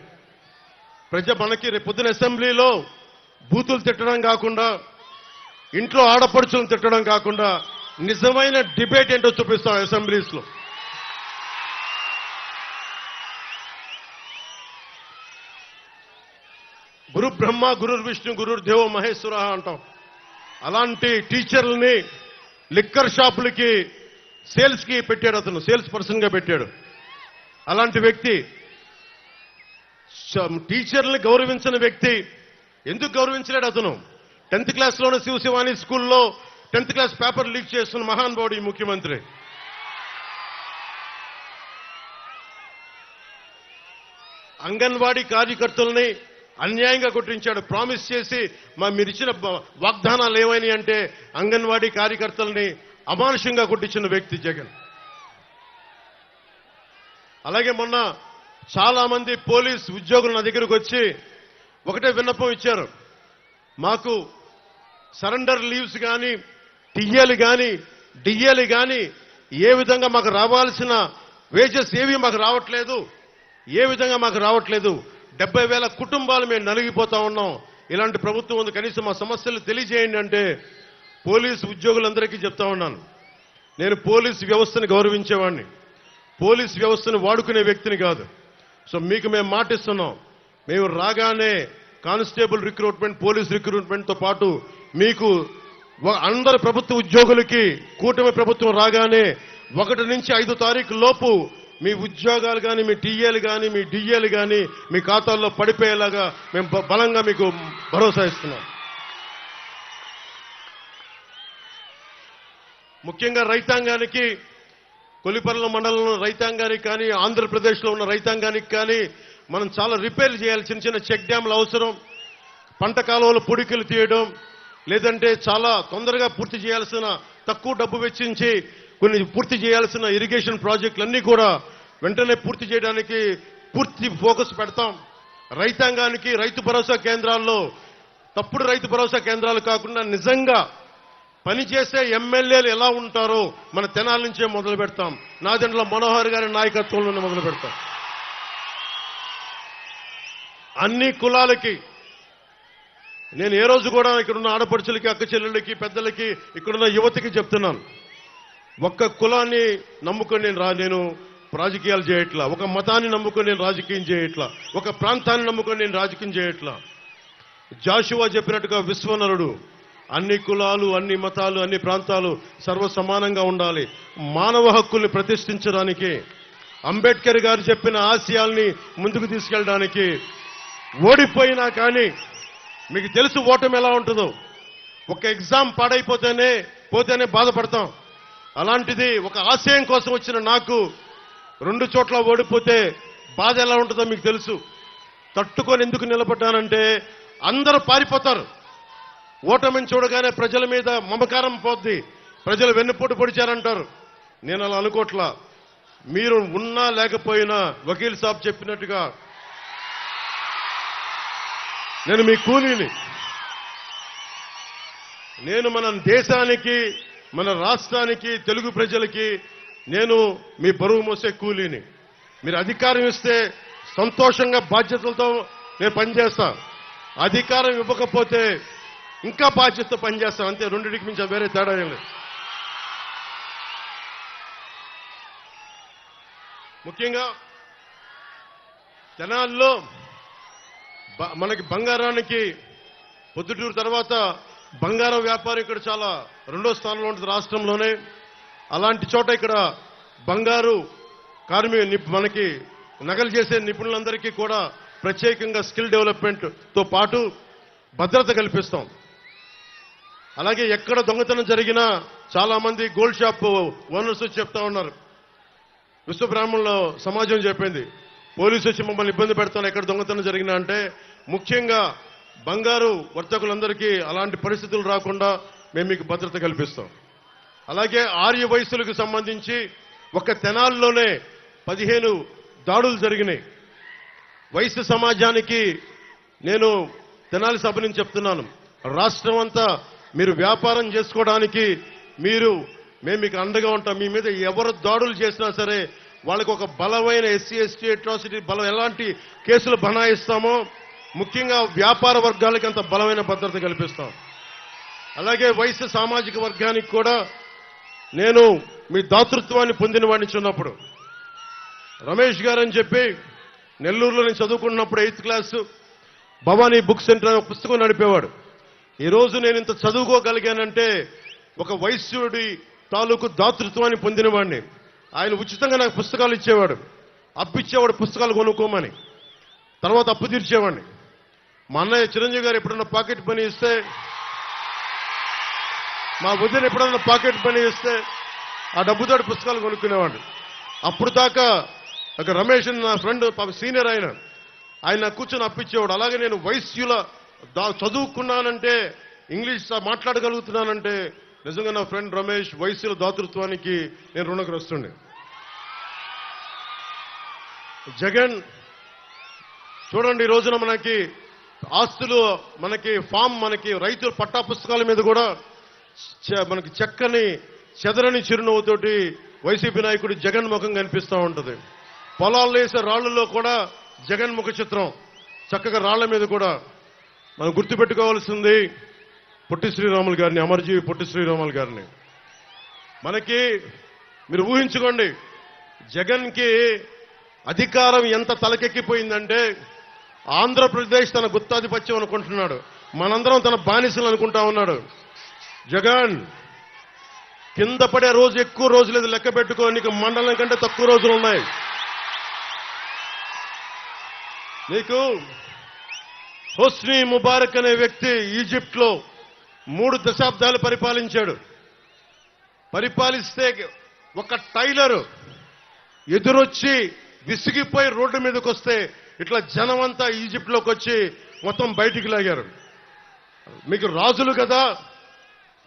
మనకి రేపు పొద్దున అసెంబ్లీలో బూతులు తిట్టడం కాకుండా, ఇంట్లో ఆడపడుచులను తిట్టడం కాకుండా నిజమైన డిబేట్ ఏంటో చూపిస్తాం అసెంబ్లీస్ లో. గురు బ్రహ్మ గురు విష్ణు గురు దేవో మహేశ్వర అంటాం. అలాంటి టీచర్లని లిక్కర్ షాపులకి సేల్స్ కి పెట్టాడు. అతను సేల్స్ పర్సన్ గా పెట్టాడు. అలాంటి వ్యక్తి, టీచర్లని గౌరవించిన వ్యక్తి ఎందుకు గౌరవించలేడు? అతను 10th క్లాస్లోనే శివశివాని స్కూల్లో 10th క్లాస్ పేపర్ లీక్ చేస్తున్న మహానుభావుడు ఈ ముఖ్యమంత్రి. అంగన్వాడీ కార్యకర్తల్ని అన్యాయంగా కొట్టించాడు. ప్రామిస్ చేసి మీరిచ్చిన వాగ్దానాలు ఏమైనా అంటే అంగన్వాడీ కార్యకర్తల్ని అమానుషంగా కొట్టించిన వ్యక్తి జగన్. అలాగే మొన్న చాలా మంది పోలీస్ ఉద్యోగులు నా దగ్గరకు వచ్చి ఒకటే విన్నపం ఇచ్చారు. మాకు సరెండర్ లీవ్స్ కానీ, టీఏలు కానీ, డిఏలు కానీ ఏ విధంగా మాకు రావాల్సిన వేజెస్ ఏవి మాకు రావట్లేదు, ఏ విధంగా మాకు రావట్లేదు. 70,000 కుటుంబాలు మేము నలిగిపోతా ఉన్నాం. ఇలాంటి ప్రభుత్వం ఉంది, కనీసం మా సమస్యలు తెలియజేయండి అంటే పోలీసు ఉద్యోగులందరికీ చెప్తా ఉన్నాను. నేను పోలీసు వ్యవస్థను గౌరవించేవాడిని, పోలీసు వ్యవస్థను వాడుకునే వ్యక్తిని కాదు. సో మీకు మేము మాటిస్తున్నాం, మేము రాగానే కానిస్టేబుల్ రిక్రూట్మెంట్, పోలీస్ రిక్రూట్మెంట్తో పాటు మీకు అందరు ప్రభుత్వ ఉద్యోగులకి కూటమి ప్రభుత్వం రాగానే 1 నుంచి 5 తారీఖు లోపు మీ ఉద్యోగాలు కానీ, మీ టీఏలు కానీ, మీ డిఏలు కానీ మీ ఖాతాల్లో పడిపోయేలాగా మేము బలంగా మీకు భరోసా ఇస్తున్నాం. ముఖ్యంగా రైతాంగానికి, కొలిపర్ల మండలంలో రైతాంగానికి కానీ, ఆంధ్రప్రదేశ్లో ఉన్న రైతాంగానికి కానీ మనం చాలా రిపేర్ చేయాలి. చిన్న చిన్న చెక్ డ్యాంలు అవసరం, పంట కాలువలు పొడికలు తీయడం, లేదంటే చాలా తొందరగా పూర్తి చేయాల్సిన, తక్కువ డబ్బు వెచ్చించి కొన్ని పూర్తి చేయాల్సిన ఇరిగేషన్ ప్రాజెక్టులన్నీ కూడా వెంటనే పూర్తి చేయడానికి పూర్తి ఫోకస్ పెడతాం. రైతాంగానికి రైతు భరోసా కేంద్రాల్లో తప్పుడు రైతు భరోసా కేంద్రాలు కాకుండా నిజంగా పనిచేసే ఎమ్మెల్యేలు ఎలా ఉంటారో మన తెనాల నుంచే మొదలు పెడతాం. నాదెండ్ల మనోహర్ గారి నాయకత్వంలోనే మొదలు పెడతాం. అన్ని కులాలకి నేను ఏ రోజు కూడా ఇక్కడున్న ఆడపడుచులకి, అక్క చెల్లెళ్ళకి, పెద్దలకి, ఇక్కడున్న యువతకి చెప్తున్నాను, ఒక్క కులాన్ని నమ్ముకొని నేను రాజకీయాలు చేయట్లా, ఒక మతాన్ని నమ్ముకొని నేను రాజకీయం చేయట్లా, ఒక ప్రాంతాన్ని నమ్ముకొని నేను రాజకీయం చేయట్లా. జాషువా చెప్పినట్టుగా విశ్వనరుడు అన్ని కులాలు, అన్ని మతాలు, అన్ని ప్రాంతాలు సర్వసమానంగా ఉండాలి. మానవ హక్కుల్ని ప్రతిష్ఠించడానికి, అంబేద్కర్ గారు చెప్పిన ఆశయాల్ని ముందుకు తీసుకెళ్ళడానికి, ఓడిపోయినా కానీ మీకు తెలుసు ఓటమి ఎలా ఉంటుందో. ఒక ఎగ్జామ్ పోతేనే బాధపడతాం. అలాంటిది ఒక ఆశయం కోసం వచ్చిన నాకు 2 చోట్ల ఓడిపోతే బాధ ఎలా ఉంటుందో మీకు తెలుసు. తట్టుకొని ఎందుకు నిలబడ్డానంటే అందరూ పారిపోతారు. ఓటమిని చూడగానే ప్రజల మీద మమకారం పోద్ది, ప్రజలు వెన్నుపోటు పొడిచారంటారు. నేను అలా అనుకోట్లా. మీరు ఉన్నా లేకపోయినా వకీల్ సాబ్ చెప్పినట్టుగా నేను మీ కూలీని. నేను మన దేశానికి, మన రాష్ట్రానికి, తెలుగు ప్రజలకి నేను మీ బరువు మోసే కూలీని. మీరు అధికారం ఇస్తే సంతోషంగా బాధ్యతలతో నేను పనిచేస్తా, అధికారం ఇవ్వకపోతే ఇంకా బాధ్యతతో పనిచేస్తాను. అంతే, రెండింటికి మించి వేరే తేడా ఏం లేదు. ముఖ్యంగా తెనాల్లో మనకి బంగారానికి పొద్దుటూరు తర్వాత బంగారం వ్యాపారం ఇక్కడ చాలా 2వ స్థానంలో ఉంటుంది రాష్ట్రంలోనే. అలాంటి చోట ఇక్కడ బంగారు మనకి నగలు చేసే నిపుణులందరికీ కూడా ప్రత్యేకంగా స్కిల్ డెవలప్మెంట్తో పాటు భద్రత కల్పిస్తాం. అలాగే ఎక్కడ దొంగతనం జరిగినా చాలా మంది గోల్డ్ షాప్ ఓనర్స్ చెప్తా ఉన్నారు, విశ్వబ్రాహ్మణుల సమాజం చెప్పింది, పోలీసు వచ్చి మమ్మల్ని ఇబ్బంది పెడతాను ఎక్కడ దొంగతనం జరిగినా అంటే. ముఖ్యంగా బంగారు వర్తకులందరికీ అలాంటి పరిస్థితులు రాకుండా మేము మీకు భద్రత కల్పిస్తాం. అలాగే ఆర్య వయసులకు సంబంధించి ఒక తెనాల్లోనే 15 దాడులు జరిగినాయి. వయసు సమాజానికి నేను తెనాలి సభ నుంచి చెప్తున్నాను, రాష్ట్రం అంతా మీరు వ్యాపారం చేసుకోవడానికి మేము మీకు అండగా ఉంటాం. మీ మీద ఎవరు దాడులు చేసినా సరే వాళ్ళకు ఒక బలమైన ఎస్సీ ఎస్టీ అట్రాసిటీ ఎలాంటి కేసులు బనాయిస్తామో ముఖ్యంగా వ్యాపార వర్గాలకి అంత బలమైన భద్రత కల్పిస్తాం. అలాగే వయసు సామాజిక వర్గానికి కూడా నేను మీ దాతృత్వాన్ని పొందిన వాడిని చిన్నప్పుడు. రమేష్ గారు అని చెప్పి నెల్లూరులో నేను చదువుకున్నప్పుడు 8th class Bhavani book centre అనే పుస్తకం నడిపేవాడు. ఈరోజు నేను ఇంత చదువుకోగలిగానంటే ఒక వైశ్యుడి తాలూకు దాతృత్వాన్ని పొందినవాడిని. ఆయన ఉచితంగా నాకు పుస్తకాలు ఇచ్చేవాడు, అప్పిచ్చేవాడు పుస్తకాలు కొనుక్కోమని. తర్వాత అప్పు తీర్చేవాడిని. మా అన్నయ్య చిరంజీవి గారు ఎప్పుడన్నా పాకెట్ పని ఇస్తే, మా వదిన ఎప్పుడన్నా పాకెట్ పని ఇస్తే ఆ డబ్బుతో పుస్తకాలు కొనుక్కునేవాడు. అప్పుడు దాకా ఒక రమేష్ నా ఫ్రెండ్ సీనియర్ ఆయన ఆయన కూర్చొని అప్పించేవాడు. అలాగే నేను వైశ్యుల చదువుకున్నానంటే, ఇంగ్లీష్ మాట్లాడగలుగుతున్నానంటే నిజంగా నా ఫ్రెండ్ రమేష్ వైశ్యుల దాతృత్వానికి నేను రుణగ్రస్తుండే. జగన్ చూడండి, ఈ రోజున మనకి ఆస్తులు, మనకి ఫామ్, మనకి రైతుల పట్టా పుస్తకాల మీద కూడా మనకి చక్కని చెదరని చిరునవ్వుతోటి వైసీపీ నాయకుడు జగన్ ముఖం కనిపిస్తూ ఉంటుంది. పొలాల్లో వేసే రాళ్లలో కూడా జగన్ ముఖ చిత్రం చక్కగా రాళ్ల మీద కూడా. మనం గుర్తుపెట్టుకోవాల్సింది పొట్టి శ్రీరాములు గారిని, అమరజీవి పొట్టి శ్రీరాములు గారిని. మనకి మీరు ఊహించుకోండి, జగన్కి అధికారం ఎంత తలకెక్కిపోయిందంటే ఆంధ్రప్రదేశ్ తన గుత్తాధిపత్యం అనుకుంటున్నాడు, మనందరం తన బానిసలు అనుకుంటా ఉన్నాడు. జగన్ కింద పడే రోజు ఎక్కువ రోజులు లేదు, లెక్క పెట్టుకో, నీకు మండలం కంటే తక్కువ రోజులు ఉన్నాయి. నీకు హోస్ని ముబారక్ అనే వ్యక్తి ఈజిప్ట్ లో 3 దశాబ్దాలు పరిపాలించాడు. పరిపాలిస్తే ఒక టైలర్ ఎదురొచ్చి విసిగిపోయి రోడ్డు మీదకి వస్తే ఇట్లా జనం అంతా ఈజిప్ట్ లోకి వచ్చి మొత్తం బయటికి లాగారు. మీకు రాజులు కదా,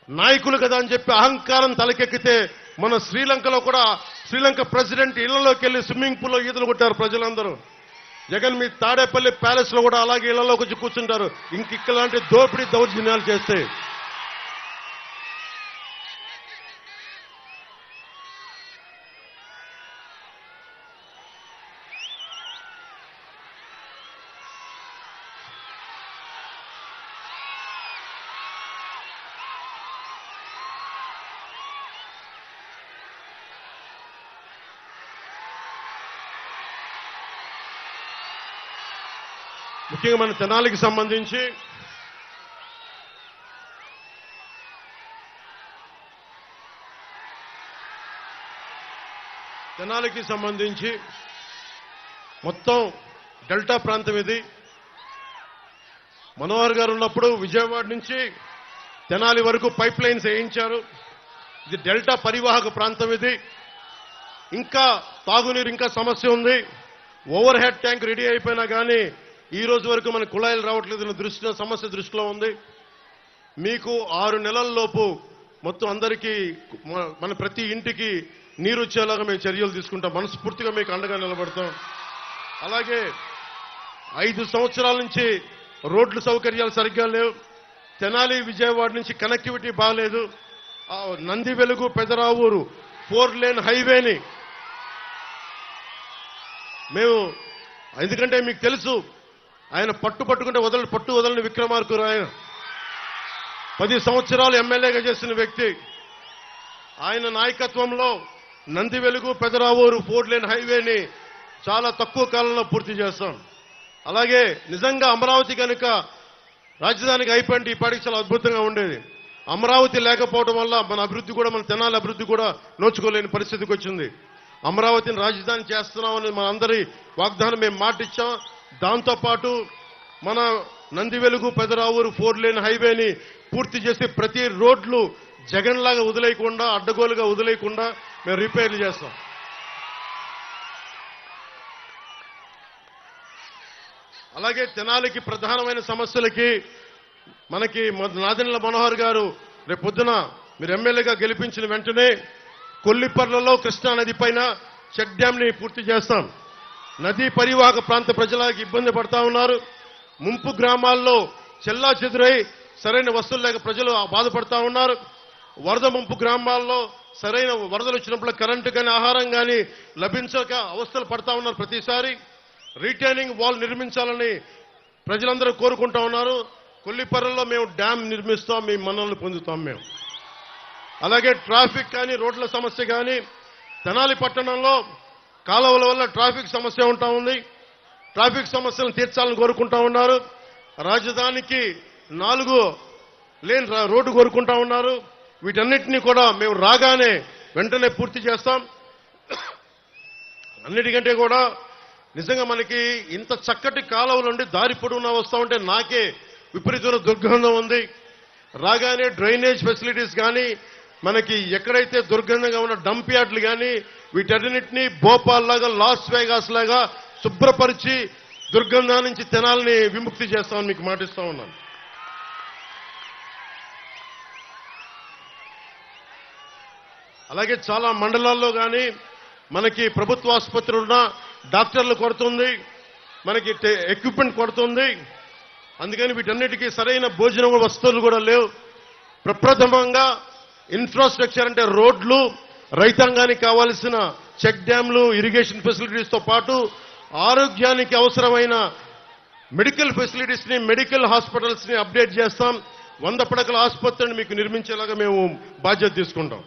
నాయకులు కదా అని చెప్పి అహంకారం తలకెక్కితే మన శ్రీలంకలో కూడా శ్రీలంక ప్రెసిడెంట్ ఇళ్లలోకి వెళ్లి స్విమ్మింగ్ పూల్లో ఈతలు కొట్టారు ప్రజలందరూ. జగన్ మీ తాడేపల్లి ప్యాలెస్ లో కూడా అలాగే ఇళ్లలోకి వచ్చి కూర్చుంటారు ఇంకిలాంటి దోపిడీ దౌర్జన్యాలు చేస్తే. ముఖ్యంగా మన తెనాలికి సంబంధించి మొత్తం డెల్టా ప్రాంతం ఇది. మనోహర్ గారు ఉన్నప్పుడు విజయవాడ నుంచి తెనాలి వరకు పైప్ లైన్స్ వేయించారు. ఇది డెల్టా పరివాహక ప్రాంతం. ఇది ఇంకా తాగునీరు ఇంకా సమస్య ఉంది. ఓవర్ హెడ్ ట్యాంక్ రెడీ అయిపోయినా కానీ ఈ రోజు వరకు మన కుళాయిలు రావట్లేదు. సమస్య దృష్టిలో ఉంది. మీకు 6 నెలల్లోపు మొత్తం అందరికీ మన ప్రతి ఇంటికి నీరు వచ్చేలాగా మేము చర్యలు తీసుకుంటాం. మనస్ఫూర్తిగా మీకు అండగా నిలబడతాం. అలాగే 5 సంవత్సరాల నుంచి రోడ్లు సౌకర్యాలు సరిగ్గా లేవు. తెనాలి విజయవాడ నుంచి కనెక్టివిటీ బాగాలేదు. నంది వెలుగు పెదరావూరు 4 లేన్ హైవేని మేము, ఎందుకంటే మీకు తెలుసు ఆయన పట్టుకుంటే పట్టు వదలని విక్రమార్కుడు. ఆయన 10 సంవత్సరాలు ఎమ్మెల్యేగా చేసిన వ్యక్తి. ఆయన నాయకత్వంలో నంది వెలుగు పెదరావూరు 4 లేన్ హైవేని చాలా తక్కువ కాలంలో పూర్తి చేస్తాం. అలాగే నిజంగా అమరావతి కనుక రాజధానికి అయిపోయింది ఈ పాటికి చాలా అద్భుతంగా ఉండేది. అమరావతి లేకపోవడం వల్ల మన అభివృద్ధి కూడా, మన తెనాలి అభివృద్ధి కూడా నోచుకోలేని పరిస్థితికి వచ్చింది. అమరావతిని రాజధాని చేస్తున్నామని మన అందరి వాగ్దానం మేము మాటిచ్చాం. దాంతోపాటు మన నంది వెలుగు పెదరావూరు 4 లేన్ హైవేని పూర్తి చేసి ప్రతి రోడ్లు జగన్ లాగా వదిలేయకుండా, అడ్డగోలుగా వదిలేయకుండా మేము రిపేర్లు చేస్తాం. అలాగే తెనాలికి ప్రధానమైన సమస్యలకి మనకి నాదెండ్ల మనోహర్ గారు రేపు పొద్దున మీరు ఎమ్మెల్యేగా గెలిపించిన వెంటనే కొల్లిపర్లలో కృష్ణా నది పైన చెక్ డ్యామ్ ని పూర్తి చేస్తాం. నదీ పరివాహక ప్రాంత ప్రజలకు ఇబ్బంది పడతా ఉన్నారు. ముంపు గ్రామాల్లో చెల్లా చెదురై సరైన వసతులు లేక ప్రజలు బాధపడతా ఉన్నారు. వరద ముంపు గ్రామాల్లో సరైన వరదలు వచ్చినప్పుడు కరెంటు కానీ ఆహారం కానీ లభించక అవస్థలు పడతా ఉన్నారు. ప్రతిసారి రీటైనింగ్ వాల్ నిర్మించాలని ప్రజలందరూ కోరుకుంటా ఉన్నారు. కొల్లిపర్రలో మేము డ్యామ్ నిర్మిస్తాం, మీ మన్ననలు పొందుతాం మేము. అలాగే ట్రాఫిక్ కానీ రోడ్ల సమస్య కానీ తెనాలి పట్టణంలో కాలువల వల్ల ట్రాఫిక్ సమస్య ఉంటా ఉంది. ట్రాఫిక్ సమస్యలను తీర్చాలని కోరుకుంటా ఉన్నారు. రాజధానికి 4 లేన్ రోడ్డు కోరుకుంటా ఉన్నారు. వీటన్నిటినీ కూడా మేము రాగానే వెంటనే పూర్తి చేస్తాం. అన్నిటికంటే కూడా నిజంగా మనకి ఇంత చక్కటి కాలువలు ఉండి దారి పొడవునా వస్తూ ఉంటే నాకే విపరీతమైన దుర్గంధం ఉంది. రాగానే డ్రైనేజ్ ఫెసిలిటీస్ కానీ, మనకి ఎక్కడైతే దుర్గంధంగా ఉన్న డంప్ యార్డ్లు కానీ వీటన్నిటినీ భోపాల్ లాగా, లాస్ వేగాస్ లాగా శుభ్రపరిచి దుర్గంధం నుంచి తెనాలని విముక్తి చేస్తామని మీకు మాటిస్తా ఉన్నాను. అలాగే చాలా మండలాల్లో కానీ మనకి ప్రభుత్వ ఆసుపత్రులు ఉన్న డాక్టర్లు కొడుతుంది, మనకి ఎక్విప్మెంట్ కొడుతుంది. అందుకని వీటన్నిటికీ సరైన భోజనం వస్తువులు కూడా లేవు. ప్రప్రథమంగా ఇన్ఫ్రాస్ట్రక్చర్ అంటే రోడ్లు, రైతాంగానికి కావాల్సిన చెక్ డ్యాంలు, ఇరిగేషన్ ఫెసిలిటీస్తో పాటు ఆరోగ్యానికి అవసరమైన మెడికల్ ఫెసిలిటీస్ ని, మెడికల్ హాస్పిటల్స్ ని అప్డేట్ చేస్తాం. 100 పడకల ఆసుపత్రిని మీకు నిర్మించేలాగా మేము బాధ్యత తీసుకుంటాం.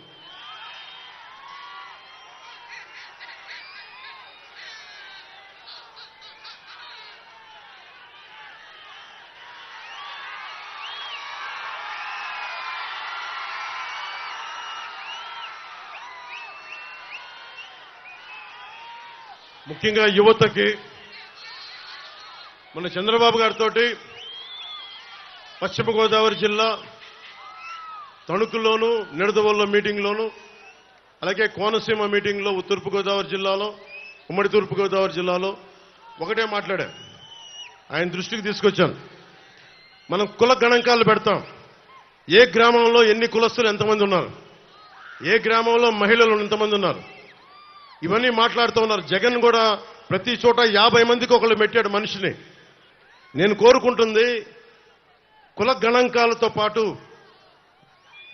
ముఖ్యంగా యువతకి మన చంద్రబాబు గారితో పశ్చిమ గోదావరి జిల్లా తణుకులోను, నిడదవోలు మీటింగ్లోను, అలాగే కోనసీమ మీటింగ్లో తూర్పు గోదావరి జిల్లాలో, ఉమ్మడి తూర్పు గోదావరి జిల్లాలో ఒకటే మాట్లాడా. ఆయన దృష్టికి తీసుకొచ్చాను. మనం కుల గణాంకాలు పెడతాం. ఏ గ్రామంలో ఎన్ని కులస్తులు ఎంతమంది ఉన్నారు, ఏ గ్రామంలో మహిళలు ఎంతమంది ఉన్నారు, ఇవన్నీ మాట్లాడుతూ ఉన్నారు. జగన్ కూడా ప్రతి చోట 50 మందికి ఒకళ్ళు పెట్టాడు మనిషిని. నేను కోరుకుంటుంది కుల గణాంకాలతో పాటు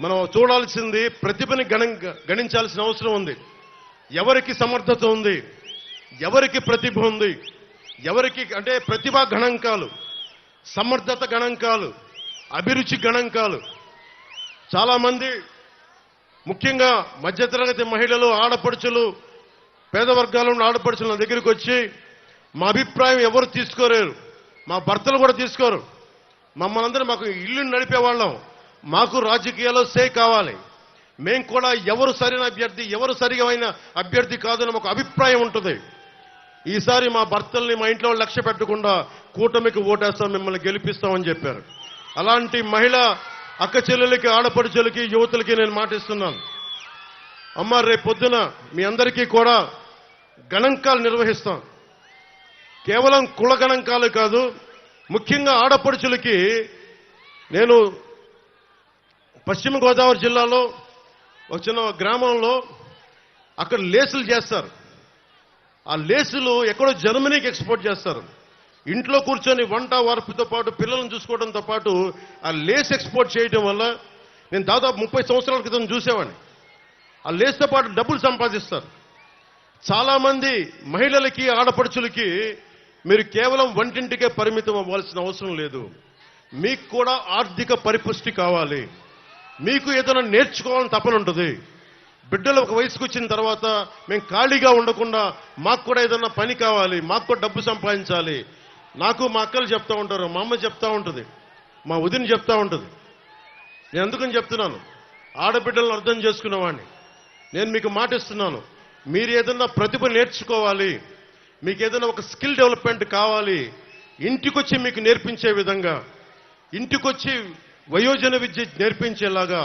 మనం చూడాల్సింది ప్రతిభని గణించాల్సిన అవసరం ఉంది. ఎవరికి సమర్థత ఉంది, ఎవరికి ప్రతిభ ఉంది, ఎవరికి అంటే ప్రతిభా గణాంకాలు, సమర్థత గణాంకాలు, అభిరుచి గణాంకాలు. చాలా మంది ముఖ్యంగా మధ్యతరగతి మహిళలు, ఆడపడుచులు, పేద వర్గాల ఉన్న ఆడపడుచుల దగ్గరికి వచ్చి మా అభిప్రాయం ఎవరు తీసుకోలేరు, మా భర్తలు కూడా తీసుకోరు, మమ్మల్ని అందరూ మాకు ఇల్లు నడిపేవాళ్ళం, మాకు రాజకీయాల్లో సే కావాలి, మేం కూడా ఎవరు సరైన అభ్యర్థి, ఎవరు సరిగా అభ్యర్థి కాదని మాకు అభిప్రాయం ఉంటుంది. ఈసారి మా భర్తల్ని మా ఇంట్లో లక్ష్య పెట్టకుండా కూటమికి ఓటేస్తాం, మిమ్మల్ని గెలిపిస్తామని చెప్పారు. అలాంటి మహిళ అక్క చెల్లెలకి, ఆడపడుచులకి, యువతులకి నేను మాటిస్తున్నాను. అమ్మ, రేపు పొద్దున మీ అందరికీ కూడా గణాంకాలు నిర్వహిస్తాం. కేవలం కుల గణాంకాలు కాదు, ముఖ్యంగా ఆడపడుచులకి నేను పశ్చిమ గోదావరి జిల్లాలో ఒక చిన్న గ్రామంలో అక్కడ లేసులు చేస్తారు. ఆ లేసులు ఎక్కడో జర్మనీకి ఎక్స్పోర్ట్ చేస్తారు. ఇంట్లో కూర్చొని వంట వార్పుతో పాటు పిల్లలను చూసుకోవడంతో పాటు ఆ లేస్ ఎక్స్పోర్ట్ చేయడం వల్ల నేను దాదాపు 30 సంవత్సరాల క్రితం చూసేవాడిని. ఆ లేస్తో పాటు డబ్బులు సంపాదిస్తారు. చాలా మంది మహిళలకి, ఆడపడుచులకి మీరు కేవలం వంటింటికే పరిమితం అవ్వాల్సిన అవసరం లేదు. మీకు కూడా ఆర్థిక పరిపుష్టి కావాలి, మీకు ఏదైనా నేర్చుకోవాలని తపన ఉంటుంది. బిడ్డలు ఒక వయసుకు వచ్చిన తర్వాత మేము ఖాళీగా ఉండకుండా మాకు కూడా ఏదైనా పని కావాలి, మాకు కూడా డబ్బు సంపాదించాలి. నాకు మా అక్కలు చెప్తా ఉంటారు, మా అమ్మ చెప్తా ఉంటుంది, మా వదిన చెప్తా ఉంటుంది. నేను ఎందుకని చెప్తున్నాను, ఆడబిడ్డలను అర్థం చేసుకునేవాడిని. నేను మీకు మాటిస్తున్నాను, మీరు ఏదైనా ప్రతిభ నేర్చుకోవాలి, మీకు ఏదైనా ఒక స్కిల్ డెవలప్మెంట్ కావాలి, ఇంటికొచ్చి మీకు నేర్పించే విధంగా, ఇంటికొచ్చి వయోజన విద్య నేర్పించేలాగా,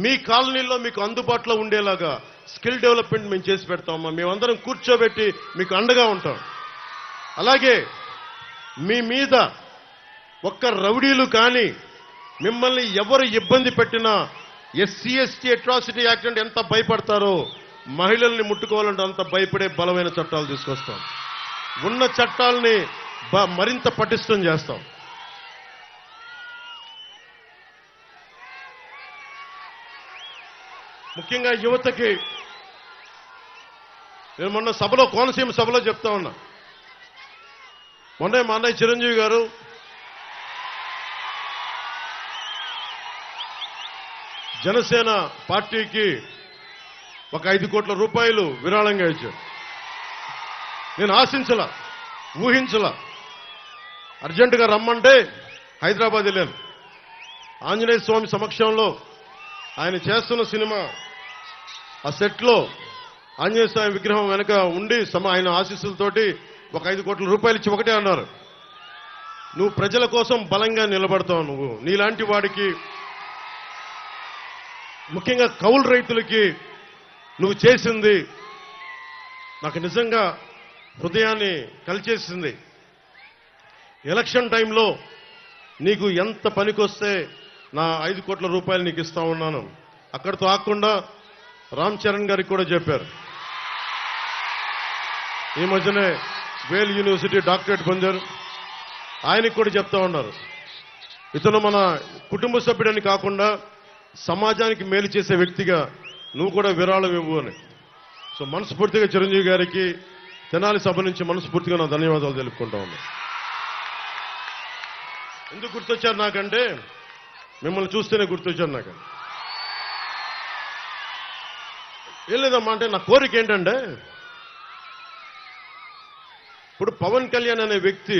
మీ కాలనీలో మీకు అందుబాటులో ఉండేలాగా స్కిల్ డెవలప్మెంట్ మేము చేసి పెడతామమ్మా. మేమందరం కూర్చోబెట్టి మీకు అండగా ఉంటాం. అలాగే మీ మీద ఒక్క రౌడీలు కానీ మిమ్మల్ని ఎవరు ఇబ్బంది పెట్టినా ఎస్సీ ఎస్టీ అట్రాసిటీ యాక్ట్ అంటే ఎంత భయపడతారో, మహిళల్ని ముట్టుకోవాలంటే అంత భయపడే బలమైన చట్టాలు తీసుకొస్తాం. ఉన్న చట్టాలని మరింత పటిష్టం చేస్తాం. ముఖ్యంగా యువతకి నేను మొన్న సభలో, కోనసీమ సభలో చెప్తా ఉన్నా. మొన్న మా అన్నయ్య చిరంజీవి గారు జనసేన పార్టీకి ఒక 5 కోట్ల రూపాయలు విరాళంగా ఇచ్చారు. నేను ఆశించలా, ఊహించలా. అర్జెంటుగా రమ్మంటే హైదరాబాద్ వెళ్ళాను. ఆంజనేయ స్వామి సమక్షంలో ఆయన చేస్తున్న సినిమా ఆ సెట్లో ఆంజనేయ స్వామి విగ్రహం వెనక ఉండి ఆయన ఆశీస్సులతోటి ఒక 5 కోట్ల రూపాయలు ఇచ్చి ఒకటే అన్నారు, నువ్వు ప్రజల కోసం బలంగా నిలబడతావు, నువ్వు నీలాంటి వాడికి, ముఖ్యంగా కౌలు రైతులకి నువ్వు చేసింది నాకు నిజంగా హృదయాన్ని కలిచేసింది. ఎలక్షన్ టైంలో నీకు ఎంత పనికొస్తే నా 5 కోట్ల రూపాయలు నీకు ఇస్తా ఉన్నాను. అక్కడితో ఆగకుండా రామ్ చరణ్ గారికి కూడా చెప్పారు. ఈ మధ్యనే వేల్ యూనివర్సిటీ డాక్టరేట్ పొందారు. ఆయనకి కూడా చెప్తా ఉన్నారు, ఇతను మన కుటుంబ సభ్యుడని కాకుండా సమాజానికి మేలు చేసే వ్యక్తిగా నువ్వు కూడా విరాళం ఇవ్వు అని. సో మనస్ఫూర్తిగా చిరంజీవి గారికి తెనాలి సభ నుంచి మనస్ఫూర్తిగా నా ధన్యవాదాలు తెలుపుకుంటా ఉన్నా. ఎందుకు గుర్తొచ్చారు నాకంటే, మిమ్మల్ని చూస్తేనే గుర్తొచ్చారు నాకు. ఏం లేదమ్మా, అంటే నా కోరిక ఏంటంటే, ఇప్పుడు పవన్ కళ్యాణ్ అనే వ్యక్తి,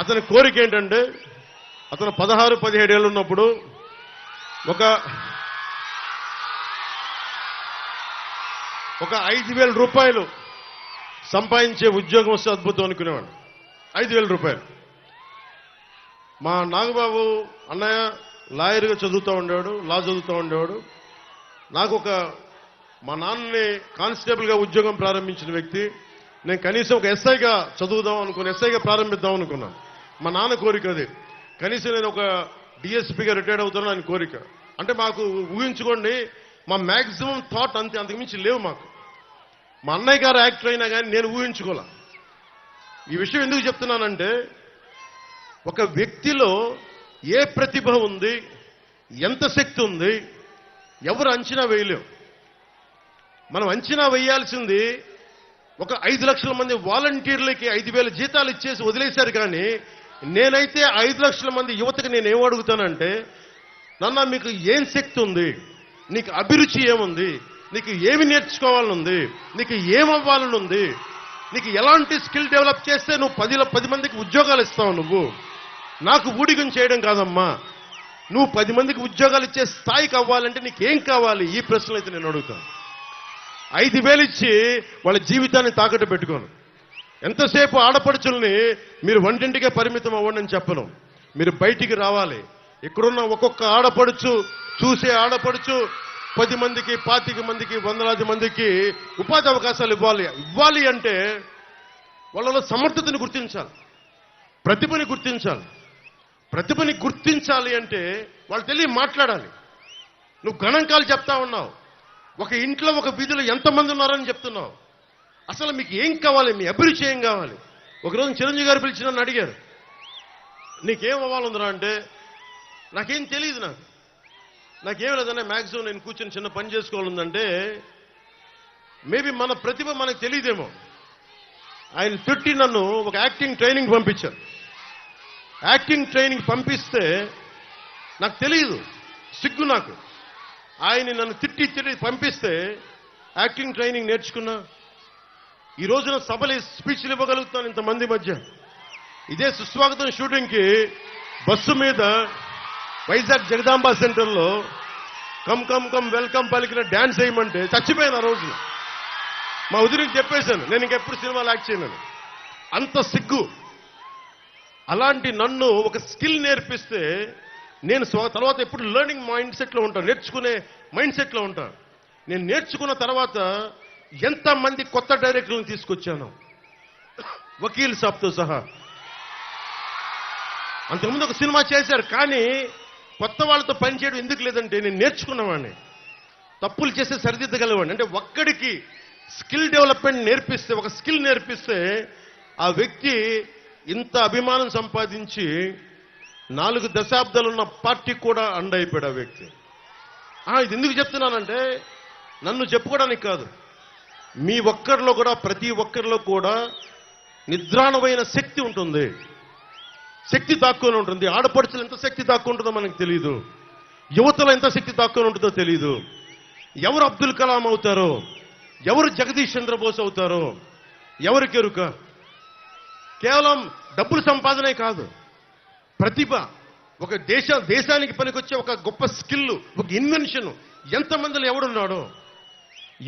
అతని కోరిక ఏంటంటే, అతను 16-17 ఏళ్ళు ఉన్నప్పుడు ఒక 5,000 రూపాయలు సంపాదించే ఉద్యోగం వస్తే అద్భుతం అనుకునేవాడు. 5,000 రూపాయలు. మా నాగబాబు అన్నయ్య లాయర్గా చదువుతూ ఉండేవాడు, లా చదువుతూ ఉండేవాడు. నాకు మా నాన్నని కానిస్టేబుల్గా ఉద్యోగం ప్రారంభించిన వ్యక్తి. నేను కనీసం ఒక ఎస్ఐగా చదువుదాం అనుకున్నాను, ఎస్ఐగా ప్రారంభిద్దాం అనుకున్నాను. మా నాన్న కోరిక అది. కనీసం నేను ఒక డిఎస్పీగా రిటైర్డ్ అవుతాను ఆయన కోరిక. అంటే మాకు ఊహించుకోండి, మా మ్యాక్సిమం థాట్ అంతే, అంతకుమించి లేవు మాకు. మా అన్నయ్య గారు యాక్టర్ అయినా కానీ నేను ఊహించుకోలే. ఈ విషయం ఎందుకు చెప్తున్నానంటే, ఒక వ్యక్తిలో ఏ ప్రతిభ ఉంది, ఎంత శక్తి ఉంది, ఎవరు అంచనా వేయలేం. మనం అంచనా వేయాల్సింది ఒక 5 లక్షల మంది వాలంటీర్లకి 5,000 జీతాలు ఇచ్చేసి వదిలేశారు. కానీ నేనైతే 5 లక్షల మంది యువతకు నేను ఏం అడుగుతానంటే, నాన్న మీకు ఏం శక్తి ఉంది, నీకు అభిరుచి ఏముంది, నీకు ఏమి నేర్చుకోవాలనుంది, నీకు ఏమవ్వాలనుంది, నీకు ఎలాంటి స్కిల్ డెవలప్ చేస్తే నువ్వు 10 మందికి ఉద్యోగాలు ఇస్తావు. నువ్వు నాకు ఊడిగం చేయడం కాదమ్మా, నువ్వు 10 మందికి ఉద్యోగాలు ఇచ్చే స్థాయికి అవ్వాలంటే నీకేం కావాలి? ఈ ప్రశ్నలు అయితే నేను అడుగుతాను. 5,000 ఇచ్చి వాళ్ళ జీవితాన్ని తాకట్టు పెట్టుకోను. ఎంతసేపు ఆడపడుచుల్ని మీరు వంటింటికే పరిమితం అవ్వండి అని చెప్పను. మీరు బయటికి రావాలి. ఇక్కడున్న ఒక్కొక్క ఆడపడుచు, చూసే ఆడపడుచు 10 మందికి, 25 మందికి, 100 మందికి ఉపాధి అవకాశాలు ఇవ్వాలి అంటే వాళ్ళలో సమర్థతని గుర్తించాలి, ప్రతిభని గుర్తించాలి. ప్రతిభని గుర్తించాలి అంటే వాళ్ళు తెలియ మాట్లాడాలి. నువ్వు గణాంకాలు చెప్తా ఉన్నావు, ఒక ఇంట్లో ఒక వీధిలో ఎంతమంది ఉన్నారని చెప్తున్నావు. అసలు మీకు ఏం కావాలి, మీ అభిరుచి ఏం కావాలి? ఒకరోజు చిరంజీవి గారు పిలిచి నన్ను అడిగారు, నీకేం అవ్వాలందరా అంటే, నాకేం తెలియదు, నాకేం లేదన్నా, మ్యాక్సిమం నేను కూర్చొని చిన్న పని చేసుకోవాలందంటే, మేబీ మన ప్రతిభ మనకు తెలియదేమో. ఆయన తిట్టి నన్ను ఒక యాక్టింగ్ ట్రైనింగ్ పంపించారు. యాక్టింగ్ ట్రైనింగ్ పంపిస్తే నాకు తెలియదు, సిగ్గు నాకు. ఆయన నన్ను తిట్టి పంపిస్తే యాక్టింగ్ ట్రైనింగ్ నేర్చుకున్నా. ఈ రోజున సభలు స్పీచ్లు ఇవ్వగలుగుతాను ఇంతమంది మధ్య. ఇదే సుస్వాగతం షూటింగ్కి బస్సు మీద వైజాగ్ జగదాంబ సెంటర్లో కమ్ కమ్ కమ్ వెల్కమ్ పలికిన డాన్స్ వేయమంటే చచ్చిపోయాను. ఆ రోజున మా ఉదిరికి చెప్పేశాను, నేను ఇంకెప్పుడు సినిమాలు యాక్ట్ చేయను. అంత సిగ్గు. అలాంటి నన్ను ఒక స్కిల్ నేర్పిస్తే నేను తర్వాత ఎప్పుడు లెర్నింగ్ మైండ్ సెట్లో ఉంటాను, నేర్చుకునే మైండ్ సెట్లో ఉంటాను. నేను నేర్చుకున్న తర్వాత ఎంతమంది కొత్త డైరెక్టర్లను తీసుకొచ్చాను, వకీల్ సాబ్తో సహా. అంతకుముందు ఒక సినిమా చేశారు, కానీ కొత్త వాళ్ళతో పనిచేయడం ఎందుకు లేదంటే నేను నేర్చుకున్నవాడిని, తప్పులు చేస్తే సరిదిద్దగలవాడిని. అంటే ఒక్కడికి స్కిల్ డెవలప్మెంట్ నేర్పిస్తే, ఒక స్కిల్ నేర్పిస్తే ఆ వ్యక్తి ఇంత అభిమానం సంపాదించి 4 దశాబ్దాలు ఉన్న పార్టీ కూడా అండైపోయాడు ఆ వ్యక్తి. ఇది ఎందుకు చెప్తున్నానంటే, నన్ను చెప్పుకోవడానికి కాదు, మీ ఒక్కరిలో కూడా, ప్రతి ఒక్కరిలో కూడా నిద్రాణమైన శక్తి ఉంటుంది, శక్తి దాక్కుని ఉంటుంది. ఆడపడుచులు ఎంత శక్తి దాక్కుంటుందో మనకు తెలియదు, యువతలో ఎంత శక్తి దాక్కుని ఉంటుందో తెలియదు. ఎవరు అబ్దుల్ కలాం అవుతారో, ఎవరు జగదీష్ చంద్రబోస్ అవుతారో ఎవరికెరుక. కేవలం డబ్బులు సంపాదనే కాదు, ప్రతిభ, ఒక దేశానికి పనికొచ్చే ఒక గొప్ప స్కిల్, ఒక ఇన్వెన్షన్ ఎంతమందిలో ఎవడున్నాడో.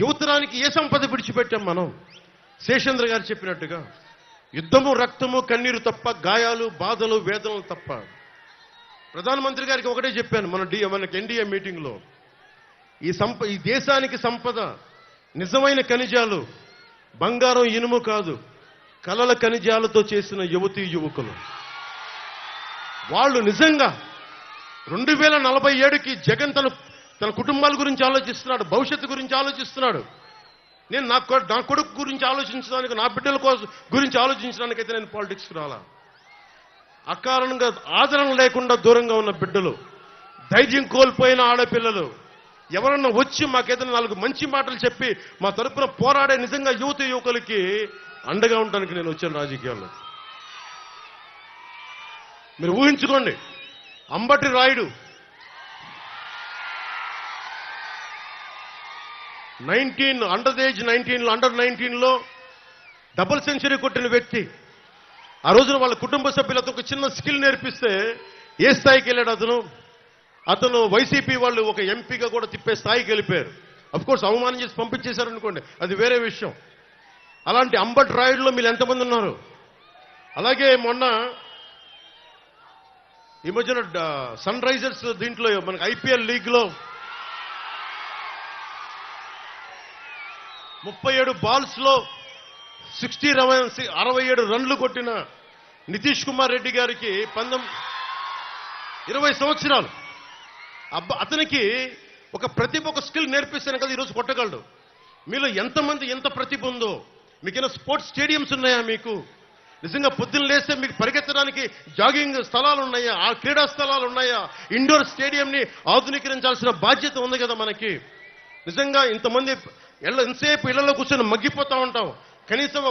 యువతరానికి ఏ సంపద విడిచిపెట్టాం మనం? శేషేంద్ర గారు చెప్పినట్టుగా యుద్ధము, రక్తము, కన్నీరు తప్ప, గాయాలు, బాధలు, వేదనలు తప్ప. ప్రధానమంత్రి గారికి ఒకటే చెప్పాను మనకి ఎన్డీఏ మీటింగ్లో, ఈ దేశానికి సంపద నిజమైన ఖనిజాలు బంగారం, ఇనుము కాదు, కలల ఖనిజాలతో చేసిన యువతీ యువకులు. వాళ్ళు నిజంగా 2047కి జగన్ తన కుటుంబాల గురించి ఆలోచిస్తున్నాడు, భవిష్యత్తు గురించి ఆలోచిస్తున్నాడు. నేను నా కొడుకు గురించి ఆలోచించడానికి, నా బిడ్డల గురించి ఆలోచించడానికైతే నేను పాలిటిక్స్కి రాలా. అకారణంగా ఆదరణ లేకుండా దూరంగా ఉన్న బిడ్డలు, ధైర్యం కోల్పోయిన ఆడపిల్లలు ఎవరన్నా వచ్చి మాకేదైనా 4 మంచి మాటలు చెప్పి మా తరపున పోరాడే నిజంగా యువత యువకులకి అండగా ఉండడానికి నేను వచ్చాను రాజకీయాల్లో. మీరు ఊహించుకోండి, అంబటి రాయుడు 19 అండర్ 19లో డబుల్ సెంచరీ కొట్టిన వ్యక్తి. ఆ రోజున వాళ్ళ కుటుంబ సభ్యులతో ఒక చిన్న స్కిల్ నేర్పిస్తే ఏ స్థాయికి వెళ్ళాడు అతను వైసీపీ వాళ్ళు ఒక ఎంపీగా కూడా తిప్పే స్థాయికి వెళ్ళిపోయారు. అఫ్కోర్స్ అవమానం చేసి పంపించేశారనుకోండి, అది వేరే విషయం. అలాంటి అంబటి రాయుడులో మీరు ఎంతమంది ఉన్నారు? అలాగే మొన్న ఈ మధ్యన సన్ రైజర్స్ దీంట్లో మనకి ఐపీఎల్ లీగ్లో 37 బాల్స్లో 67 రన్లు కొట్టిన నితీష్ కుమార్ రెడ్డి గారికి 20 సంవత్సరాలు. అతనికి ఒక ప్రతిభ, ఒక స్కిల్ నేర్పిస్తాను కదా ఈరోజు కొట్టగలడు. మీలో ఎంతమంది ఎంత ప్రతిభ ఉందో, మీకైనా స్పోర్ట్స్ స్టేడియంస్ ఉన్నాయా? మీకు నిజంగా పొద్దున్న లేస్తే మీకు పరిగెత్తడానికి జాగింగ్ స్థలాలు ఉన్నాయా? ఆ క్రీడా స్థలాలు ఉన్నాయా? ఇండోర్ స్టేడియంని ఆధునీకరించాల్సిన బాధ్యత ఉంది కదా మనకి. నిజంగా ఇంతమంది ఎంతసేపు ఇళ్లలో కూర్చొని మగ్గిపోతా ఉంటాం. కనీసం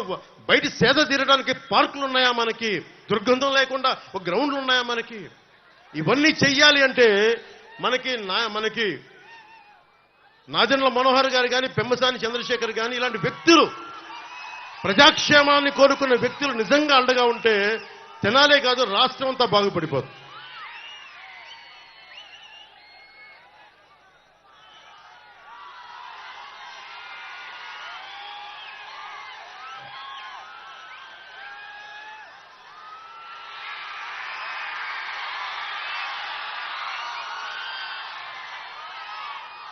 బయట సేద తీరడానికి పార్కులు ఉన్నాయా మనకి? దుర్గంధం లేకుండా ఒక గ్రౌండ్లు ఉన్నాయా మనకి? ఇవన్నీ చెయ్యాలి అంటే మనకి నాదెండ్ల మనోహర్ గారు కానీ, పెమ్మసాని చంద్రశేఖర్ కానీ ఇలాంటి వ్యక్తులు, ప్రజాక్షేమాన్ని కోరుకున్న వ్యక్తులు నిజంగా అండగా ఉంటే తెనాలే కాదు రాష్ట్రం అంతా బాగుపడిపోతుంది.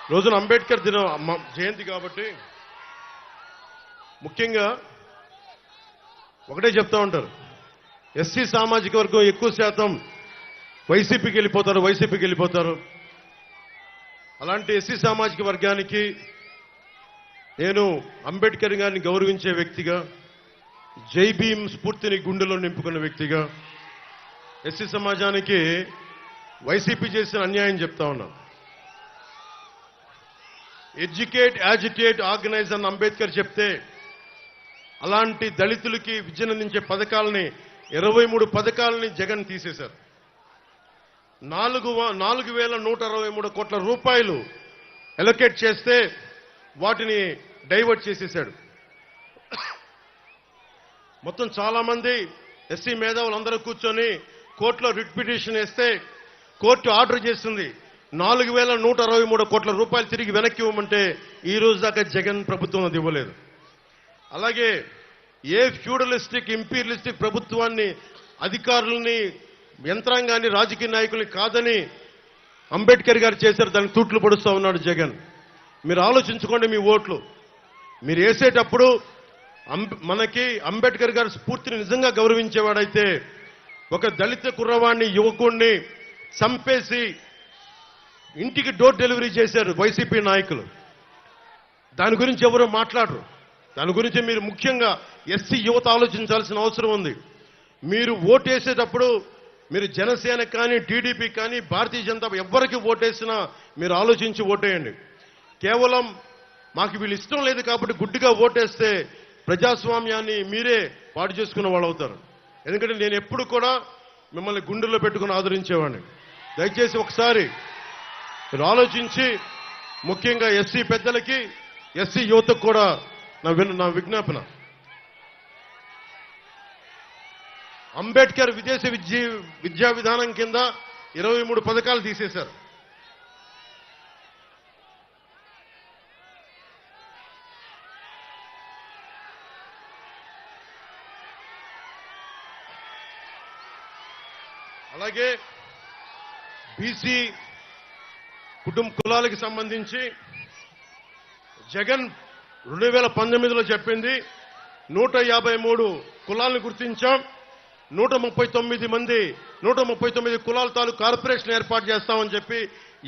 రోజున అంబేద్కర్ జయంతి కాబట్టి ముఖ్యంగా ఒకటే చెప్తా ఉంటారు, ఎస్సీ సామాజిక వర్గం ఎక్కువ శాతం వైసీపీకి వెళ్ళిపోతారు. అలాంటి ఎస్సీ సామాజిక వర్గానికి నేను అంబేద్కర్ గారిని గౌరవించే వ్యక్తిగా, జై భీమ్ స్ఫూర్తిని గుండెలో నింపుకున్న వ్యక్తిగా, ఎస్సీ సమాజానికి వైసీపీ చేసిన అన్యాయం చెప్తా ఉన్నాను. ఎడ్యుకేట్, యాజిటేట్, ఆర్గనైజ్ అని అంబేద్కర్ చెప్తే అలాంటి దళితులకి విజయనందించే పథకాలని 23 పథకాలని జగన్ తీసేశారు. 4,163 కోట్ల రూపాయలు అలొకేట్ చేస్తే వాటిని డైవర్ట్ చేసేశాడు. మొత్తం చాలా మంది ఎస్సీ మేధావులందరూ కూర్చొని కోర్టులో రిట్ పిటిషన్ వేస్తే కోర్టు ఆర్డర్ చేస్తుంది 4,163 కోట్ల రూపాయలు తిరిగి వెనక్కి ఇవ్వమంటే ఈ రోజు దాకా జగన్ ప్రభుత్వం అది ఇవ్వలేదు. అలాగే ఏ ఫ్యూడలిస్టిక్, ఇంపీరియలిస్టిక్ ప్రభుత్వాన్ని, అధికారుల్ని, యంత్రాంగాన్ని, రాజకీయ నాయకుల్ని కాదని అంబేద్కర్ గారు చేశారు, దానికి తూట్లు పొడుస్తూ ఉన్నాడు జగన్. మీరు ఆలోచించుకోండి, మీ ఓట్లు మీరు వేసేటప్పుడు మనకి అంబేద్కర్ గారి స్ఫూర్తిని నిజంగా గౌరవించేవాడైతే ఒక దళిత కుర్రవాణ్ణి, యువకుణ్ణి చంపేసి ఇంటికి డోర్ డెలివరీ చేశారు వైసీపీ నాయకులు. దాని గురించి ఎవరో మాట్లాడరు. దాని గురించి మీరు ముఖ్యంగా ఎస్సీ యువత ఆలోచించాల్సిన అవసరం ఉంది. మీరు ఓటేసేటప్పుడు మీరు జనసేన కానీ, టీడీపీ కానీ, భారతీయ జనతా ఎవ్వరికి ఓటేసినా మీరు ఆలోచించి ఓటేయండి. కేవలం మాకు వీళ్ళు ఇష్టం లేదు కాబట్టి గుడ్డిగా ఓటేస్తే ప్రజాస్వామ్యాన్ని మీరే పాడు చేసుకున్న వాళ్ళు అవుతారు. ఎందుకంటే నేను ఎప్పుడు కూడా మిమ్మల్ని గుండెల్లో పెట్టుకుని ఆదరించేవాడిని. దయచేసి ఒకసారి మీరు ఆలోచించి, ముఖ్యంగా ఎస్సీ పెద్దలకి, ఎస్సీ యువతకు కూడా నా విజ్ఞాపన, అంబేద్కర్ విదేశీ విద్యా విధానం కింద 23 పథకాలు తీసేశారు. అలాగే బీసీ కులాలకి సంబంధించి జగన్ 2019లో చెప్పింది 153 కులాలను గుర్తించాం. 139 కులాల తాలూకు కార్పొరేషన్ ఏర్పాటు చేస్తామని చెప్పి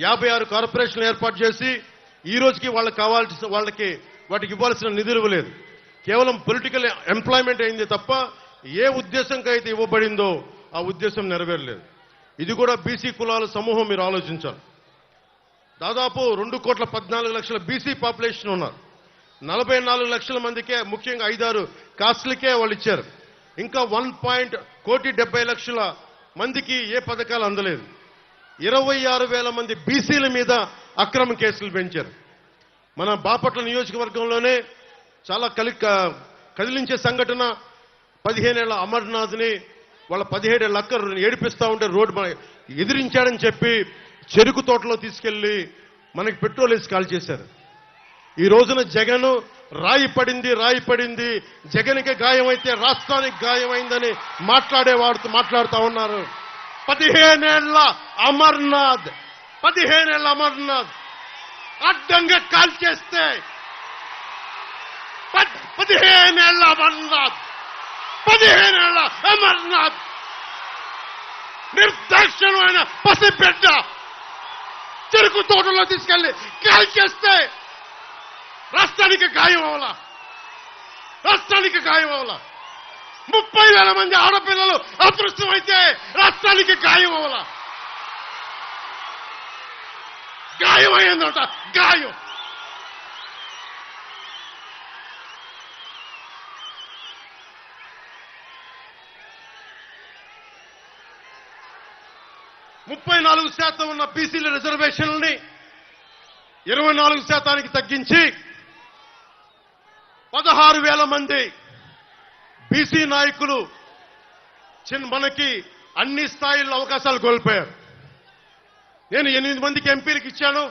56 కార్పొరేషన్లు ఏర్పాటు చేసి ఈ రోజుకి వాళ్ళకి వాటికి ఇవ్వాల్సిన నిధులు ఇవ్వలేదు. కేవలం పొలిటికల్ ఎంప్లాయ్మెంట్ అయింది తప్ప ఏ ఉద్దేశంకి అయితే ఇవ్వబడిందో ఆ ఉద్దేశం నెరవేరలేదు. ఇది కూడా బీసీ కులాల సమూహం మీరు ఆలోచించాలి. దాదాపు 2,14,00,000 బీసీ పాపులేషన్ ఉన్నారు. 44 లక్షల మందికే, ముఖ్యంగా 5-6 కాస్ట్లకే వాళ్ళు ఇచ్చారు. ఇంకా 1,70,00,000 మందికి ఏ పథకాలు అందలేదు. 26,000 మంది బీసీల మీద అక్రమ కేసులు పెంచారు. మన బాపట్ల నియోజకవర్గంలోనే చాలా కదిలించే సంఘటన 15 ఏళ్ల అమర్నాథ్ని వాళ్ళ 17 ఏళ్ల అక్క ఏడిపిస్తా ఉంటే రోడ్డు ఎదిరించాడని చెప్పి చెరుకు తోటలో తీసుకెళ్లి మనకి పెట్రోల్ వేసి కాల్ చేశారు. ఈ రోజున జగన్ రాయి పడింది జగన్కి గాయమైతే రాష్ట్రానికి గాయమైందని మాట్లాడుతూ ఉన్నారు. 15 ఏళ్ల అమర్నాథ్ అడ్డంగా కాల్ చేస్తే 15 ఏళ్ల అమర్నాథ్ నిర్దాక్షిణ్యమైన పసిబిడ్డ చెరుకు తోటలో తీసుకెళ్లి కాల్ చేస్తే రాష్ట్రానికి గాయం అవలా. 30,000 మంది ఆడపిల్లలు అదృష్టమైతే రాష్ట్రానికి గాయం అవలా. గాయమైందట. గాయం 34% ఉన్న బీసీల రిజర్వేషన్లని 24% తగ్గించి 16,000 మంది బీసీ నాయకులు మనకి అన్ని స్థాయిల్లో అవకాశాలు కోల్పోయారు. నేను 8 మందికి ఎంపీలకు ఇచ్చాను,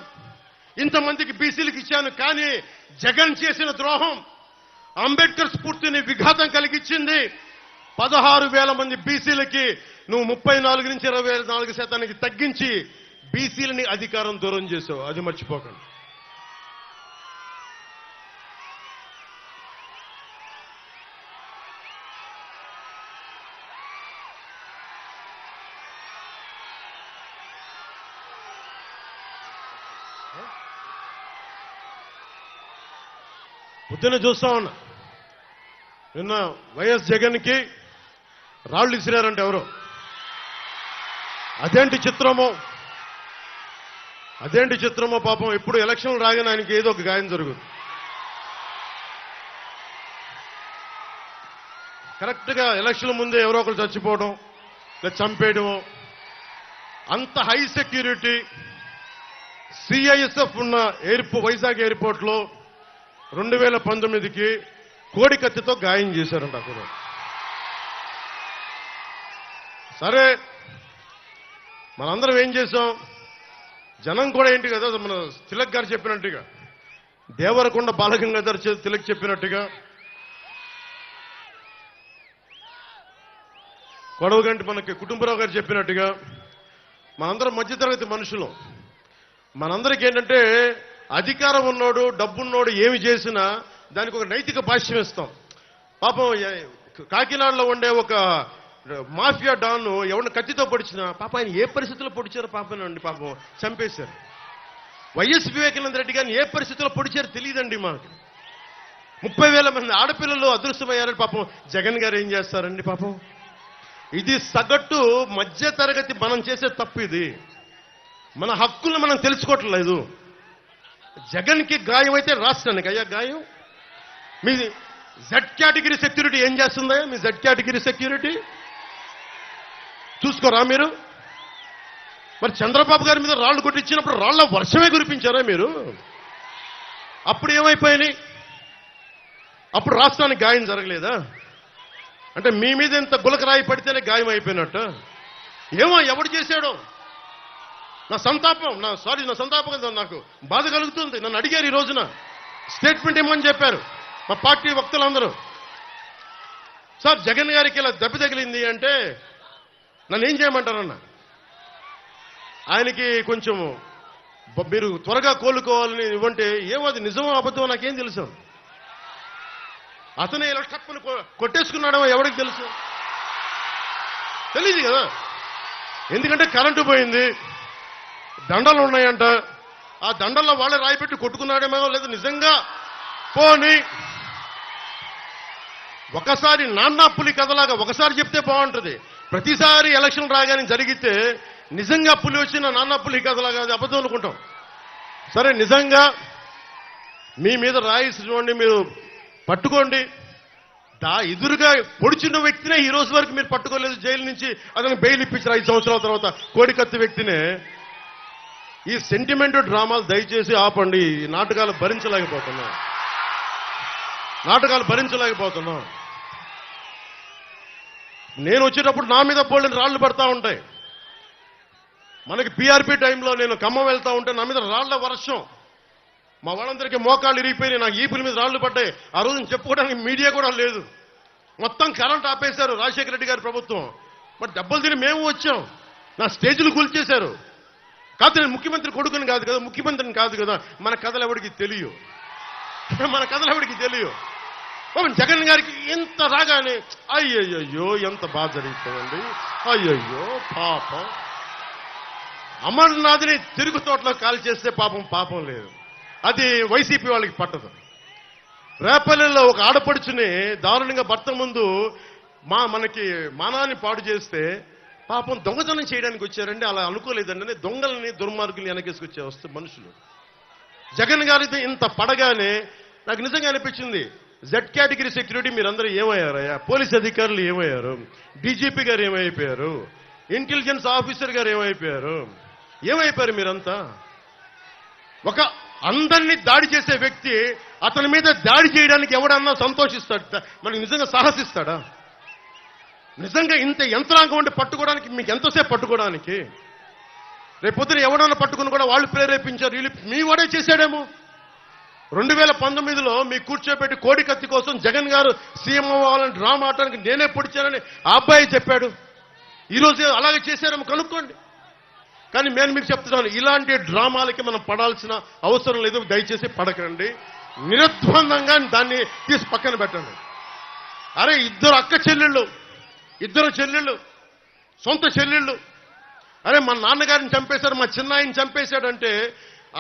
ఇంతమందికి బీసీలకు ఇచ్చాను. కానీ జగన్ చేసిన ద్రోహం అంబేద్కర్ స్ఫూర్తిని విఘాతం కలిగించింది. 16,000 మంది బీసీలకి నువ్వు 34 నుంచి 24% తగ్గించి బీసీలని అధికారం దూరం చేసావు. అది మర్చిపోకండి. పొద్దున్న చూస్తా ఉన్నా, నిన్న వైఎస్ జగన్కి రాళ్లు ఇసిరారంటే ఎవరో. అదేంటి చిత్రమో పాపం. ఎప్పుడు ఎలక్షన్లు రాగానే ఆయనకి ఏదో ఒక గాయం జరుగుతుంది. కరెక్ట్ గా ఎలక్షన్ల ముందే ఎవరో ఒకరు చచ్చిపోవడం లేదా చంపేయడం. అంత హై సెక్యూరిటీ సిఐఎస్ఎఫ్ ఉన్న వైజాగ్ ఎయిర్పోర్ట్ లో 2019కి కోడి కత్తితో గాయం చేశారంట అక్కడ. సరే, మనందరం ఏం చేశాం? జనం కూడా ఏంటి కదా, మన తిలక్ గారు చెప్పినట్టుగా, దేవరకొండ బాలగంగాధర్ తిలక్ చెప్పినట్టుగా, కొడవగంటి మనకి కుటుంబరావు గారు చెప్పినట్టుగా, మనందరం మధ్యతరగతి మనుషులు. మనందరికీ ఏంటంటే అధికారం ఉన్నోడు, డబ్బున్నోడు ఏమి చేసినా దానికి ఒక నైతిక భాష్యం ఇస్తాం. పాపం కాకినాడలో ఉండే ఒక మాఫియా డాన్ ఎవరిని కత్తితో పొడిచినా పాప ఆయన ఏ పరిస్థితుల్లో పొడిచారో పాపనండి, పాపం చంపేశారు. వైఎస్ వివేకానంద రెడ్డి గారిని ఏ పరిస్థితుల్లో పొడిచారో తెలియదండి మాకు. 30,000 మంది ఆడపిల్లలు అదృష్టమయ్యారని పాపం జగన్ గారు ఏం చేస్తారండి పాపం. ఇది సగటు మధ్య తరగతి మనం చేసే తప్పు. ఇది మన హక్కులను మనం తెలుసుకోవట్లేదు. జగన్కి గాయం అయితే రాష్ట్రానికి అయ్యా గాయం. మీ జెడ్ కేటగిరీ సెక్యూరిటీ ఏం చేస్తుందా? మీ జెడ్ కేటగిరీ సెక్యూరిటీ చూసుకోరా మీరు? మరి చంద్రబాబు గారి మీద రాళ్లు కొట్టించినప్పుడు రాళ్ల వర్షమే కురిపించారా మీరు? అప్పుడు ఏమైపోయినాయి? అప్పుడు రాష్ట్రానికి గాయం జరగలేదా? అంటే మీ మీద ఎంత గులకరాయి పడితేనే గాయం అయిపోయినట్టు. ఏమో ఎవడు చేశాడో నా సంతాపం నాకు బాధ కలుగుతుంది. నన్ను అడిగారు ఈ రోజున స్టేట్మెంట్ ఇమ్మని చెప్పారు మా పార్టీ వక్తలందరూ. సార్ జగన్ గారికి ఇలా దెబ్బ తగిలింది అంటే నన్ను ఏం చేయమంటారన్న? ఆయనకి కొంచెం మీరు త్వరగా కోలుకోవాలని ఇవ్వంటే ఏమో అది నిజమో అబద్ధమో నాకేం తెలుసు. అతనే ఇలా టప్పుని కొట్టేసుకున్నాడో ఎవరికి తెలుసు? తెలియదు కదా. ఎందుకంటే కరెంటు పోయింది, దండలు ఉన్నాయంట, ఆ దండల్లో వాళ్ళే రాయిపెట్టి కొట్టుకున్నాడేమో, లేదు నిజంగా పోని ఒకసారి నాన్న పులి కథలాగా ఒకసారి చెప్తే బాగుంటుంది. ప్రతిసారి ఎలక్షన్ రాగానే జరిగితే నిజంగా పులి వచ్చిన నాన్న పులి కథలాగా అది అబద్ధం అనుకుంటాం. సరే, నిజంగా మీ మీద రాయిసి చూడండి, మీరు పట్టుకోండి. ఎదురుగా పొడిచిన వ్యక్తినే ఈ రోజు వరకు మీరు పట్టుకోలేదు. జైలు నుంచి అతను బెయిల్ ఇప్పించారు 5 సంవత్సరాల తర్వాత. కోడికత్తి వ్యక్తినే. ఈ సెంటిమెంట్ డ్రామాలు దయచేసి ఆపండి. ఈ నాటకాలు భరించలేకపోతున్నాం. నేను వచ్చేటప్పుడు నా మీద బోల్డెన్ రాళ్లు పడతా ఉంటాయి. మనకి పీఆర్పీ టైంలో నేను ఖమ్మం వెళ్తా ఉంటే నా మీద రాళ్ల వర్షం. మా వాళ్ళందరికీ మోకాళ్ళు ఇరిగిపోయినాయి, నాకు ఈపుల మీద రాళ్లు పడ్డాయి. ఆ రోజున చెప్పుకోవడానికి మీడియా కూడా లేదు. మొత్తం కరెంట్ ఆపేశారు రాజశేఖర రెడ్డి గారి ప్రభుత్వం. మరి దెబ్బలు తిని మేము వచ్చాం. నా స్టేజ్లు కూల్చేశారు. కాదు, నేను ముఖ్యమంత్రి కొడుకుని కాదు కదా, ముఖ్యమంత్రిని కాదు కదా. మన కథలు ఎవరికి తెలియవు. జగన్ గారికి ఎంత రాగానే అయ్యయ్యో ఎంత బాధ జరుగుతుందండి, అయ్యయ్యో పాపం. అమర్నాథ్ని తిరుగు తోటలో కాల్ చేస్తే పాపం లేదు. అది వైసీపీ వాళ్ళకి పట్టదు. రేపల్లెల్లో ఒక ఆడపడుచుని దారుణంగా భర్త ముందు మనకి మానాన్ని పాడు చేస్తే పాపం దొంగతనం చేయడానికి వచ్చారండి. అలా అనుకోలేదండి. దొంగల్ని దుర్మార్గుల్ని వెనకేసుకొచ్చే వస్తే మనుషులు. జగన్ గారితో ఇంత పడగానే నాకు నిజంగా అనిపించింది, జెడ్ కేటగిరీ సెక్యూరిటీ మీరందరూ ఏమయ్యారయ్యా? పోలీస్ అధికారులు ఏమయ్యారు? డీజీపీ గారు ఏమైపోయారు? ఇంటెలిజెన్స్ ఆఫీసర్ గారు ఏమైపోయారు మీరంతా? ఒక అందరినీ దాడి చేసే వ్యక్తి అతని మీద దాడి చేయడానికి ఎవడన్నా సంతోషిస్తాడు? మనకి నిజంగా సాహసిస్తాడా? నిజంగా ఇంత యంత్రాంగం ఉండి పట్టుకోవడానికి మీకు ఎంతసేపు పట్టుకోవడానికి? రేపొద్దున ఎవడన్నా పట్టుకుని కూడా వాళ్ళు ప్రేరేపించారు, వీళ్ళు మీ వాడే చేశాడేమో. 2019లో మీ కూర్చోబెట్టి కోడికత్తి కోసం జగన్ గారు సీఎం అవ్వాలని డ్రామా ఆడటానికి నేనే పొడిచానని ఆ అబ్బాయి చెప్పాడు. ఈరోజు అలాగే చేశారేమో కనుక్కోండి. కానీ నేను మీకు చెప్తున్నాను, ఇలాంటి డ్రామాలకి మనం పడాల్సిన అవసరం లేదు. దయచేసి పడకండి. నిర్ద్వందంగా దాన్ని తీసి పక్కన పెట్టండి. అరే, ఇద్దరు చెల్లెళ్ళు, సొంత చెల్లెళ్ళు. అరే, మా నాన్నగారిని చంపేశాడు, మా చిన్నాయిని చంపేశాడంటే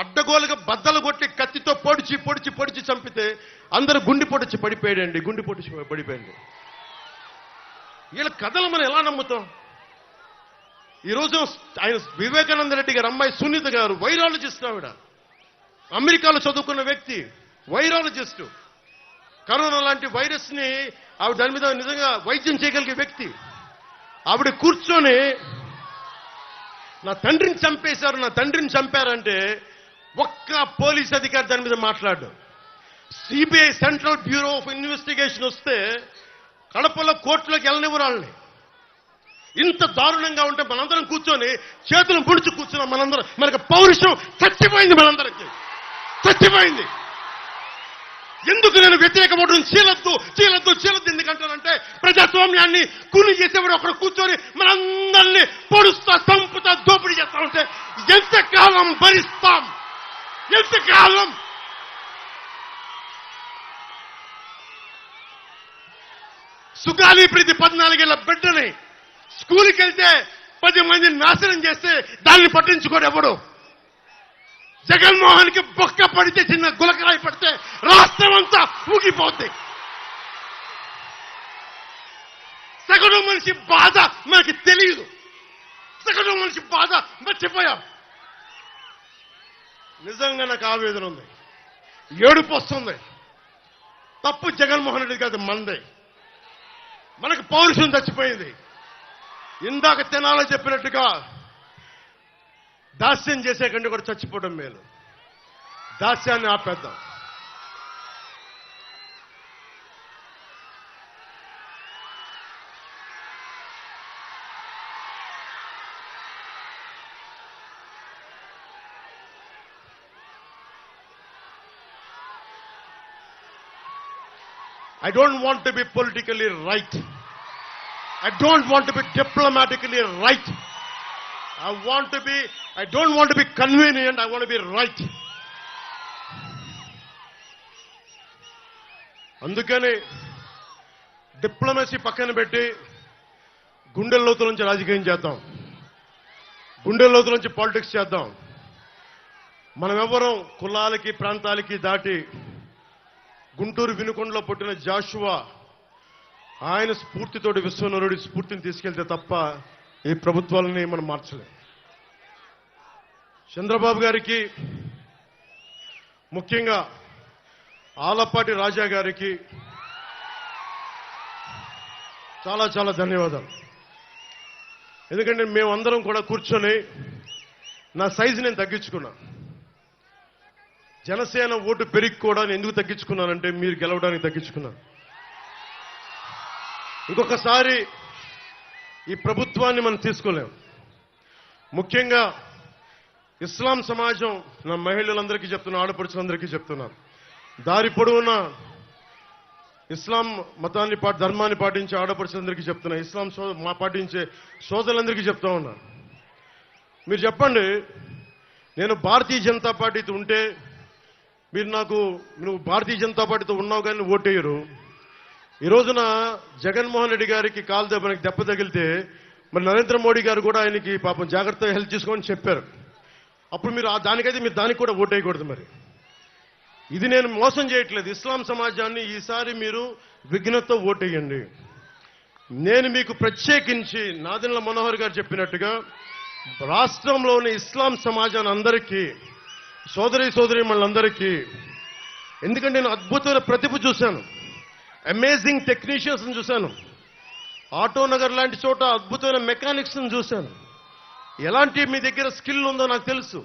అడ్డగోలుగా బద్దలు కొట్టి కత్తితో పొడిచి చంపితే అందరూ గుండి పొడిచి పడిపోయాడండి. వీళ్ళ కథలు మనం ఎలా నమ్ముతాం? ఈరోజు ఆయన వివేకానంద రెడ్డి గారు అమ్మాయి సునీత గారు వైరాలజిస్ట్. ఆవిడ అమెరికాలో చదువుకున్న వ్యక్తి, వైరాలజిస్టు. కరోనా లాంటి వైరస్ ని ఆవిడ దాని మీద నిజంగా వైద్యం చేయగలిగే వ్యక్తి. ఆవిడ కూర్చొని నా తండ్రిని చంపారంటే ఒక్క పోలీస్ అధికారి దాని మీద మాట్లాడు. CBI central bureau of investigation వస్తే కడపలో కోర్టులోకి వెళ్ళనివ్వరాళ్ళని. ఇంత దారుణంగా ఉంటే మనందరం కూర్చొని చేతులు ముడిచి కూర్చున్నాం. మనకు పౌరుషం చచ్చిపోయింది. చచ్చిపోయింది. ఎందుకు నేను వ్యతిరేకపడడం? చీలద్దు ఎందుకంటానంటే ప్రజాస్వామ్యాన్ని కూలి చేసేవాడు ఒకడు కూర్చొని మనందరినీ పొడుస్తా, చంపుతా, దోపిడీ చేస్తా ఉంటే ఎంతకాలం భరిస్తాం? ఎంతకాలం? సుగాలి ప్రీతి 14 ఏళ్ల బిడ్డని స్కూల్కి వెళ్తే 10 మందిని నాశనం చేస్తే దాన్ని పట్టించుకోడు ఎవడు. జగన్మోహన్ కి బొక్క పడితే, చిన్న గులకరాయి పడితే రాష్ట్రం అంతా ఊగిపోద్ది. సగటు మనిషి బాధ మనకి తెలియదు. సగటు మనిషి బాధ మర్చిపోయాం. నిజంగా నాకు ఆవేదన ఉంది, ఏడుపు వస్తుంది. తప్పు జగన్మోహన్ రెడ్డి కాదు, మందే. మనకు పౌరుషం చచ్చిపోయింది. ఇందాక తెనాలో చెప్పినట్టుగా దాస్యం చేసే కంటే కూడా చచ్చిపోవడం మేలు. దాస్యాన్ని ఆపేద్దాం. I don't want to be politically right. I don't want to be diplomatically right. I don't want to be convenient. I want to be right. అందుకని డిప్లొమసీ పక్కన పెట్టి గుండెల లోతుల నుంచి రాజకీయం చేద్దాం, గుండెల లోతుల నుంచి పాలిటిక్స్ చేద్దాం. మనం ఎవరం కులాలకి ప్రాంతాలకి దాటి గుంటూరు వినుకొండలో పుట్టిన జాషువా ఆయన స్ఫూర్తితోటి విశ్వనరుడి స్ఫూర్తిని తీసుకెళ్తే తప్ప ఈ ప్రభుత్వాలని మనం మార్చలేం. చంద్రబాబు గారికి, ముఖ్యంగా ఆలపాటి రాజా గారికి చాలా చాలా ధన్యవాదాలు. ఎందుకంటే మేమందరం కూడా కూర్చొని నా సైజు నేను తగ్గించుకున్నా. జనసేన ఓటు పెరిగి కూడా నేను ఎందుకు తగ్గించుకున్నానంటే మీరు గెలవడానికి తగ్గించుకున్నాను. ఇంకొకసారి ఈ ప్రభుత్వాన్ని మనం తీసుకోలేం. ముఖ్యంగా ఇస్లాం సమాజం, నా మహిళలందరికీ చెప్తున్నా, ఆడపడుచులందరికీ చెప్తున్నాను, దారి పొడవున ఇస్లాం మతాన్ని ధర్మాన్ని పాటించే ఆడపడుచులందరికీ చెప్తున్నా, ఇస్లాం పాటించే సోదరులందరికీ చెప్తా ఉన్నా. మీరు చెప్పండి, నేను భారతీయ జనతా పార్టీతో ఉంటే మీరు నువ్వు భారతీయ జనతా పార్టీతో ఉన్నావు కానీ ఓటేయరు. ఈ రోజున జగన్మోహన్ రెడ్డి గారికి కాలు దెబ్బ తగిలితే మరి నరేంద్ర మోడీ గారు కూడా ఆయనకి పాపం జాగ్రత్తగా హెల్ప్ చేసుకోమని చెప్పారు. అప్పుడు మీరు దానికైతే మీరు దానికి కూడా ఓటేయకూడదు. మరి ఇది నేను మోసం చేయట్లేదు. ఇస్లాం సమాజాన్ని ఈసారి మీరు విఘ్నతతో ఓటేయండి. నేను మీకు ప్రత్యేకించి నాదెండ్ల మనోహర్ గారు చెప్పినట్టుగా రాష్ట్రంలోని ఇస్లాం సమాజాన్ని అందరికీ, సోదరీమణులందరికీ, ఎందుకంటే నేను అద్భుతమైన ప్రతిభ చూశాను, అమేజింగ్ టెక్నీషియన్స్ చూశాను, ఆటోనగర్ లాంటి చోట అద్భుతమైన మెకానిక్స్ చూశాను. ఎలాంటి మీ దగ్గర స్కిల్ ఉందో నాకు తెలుసు.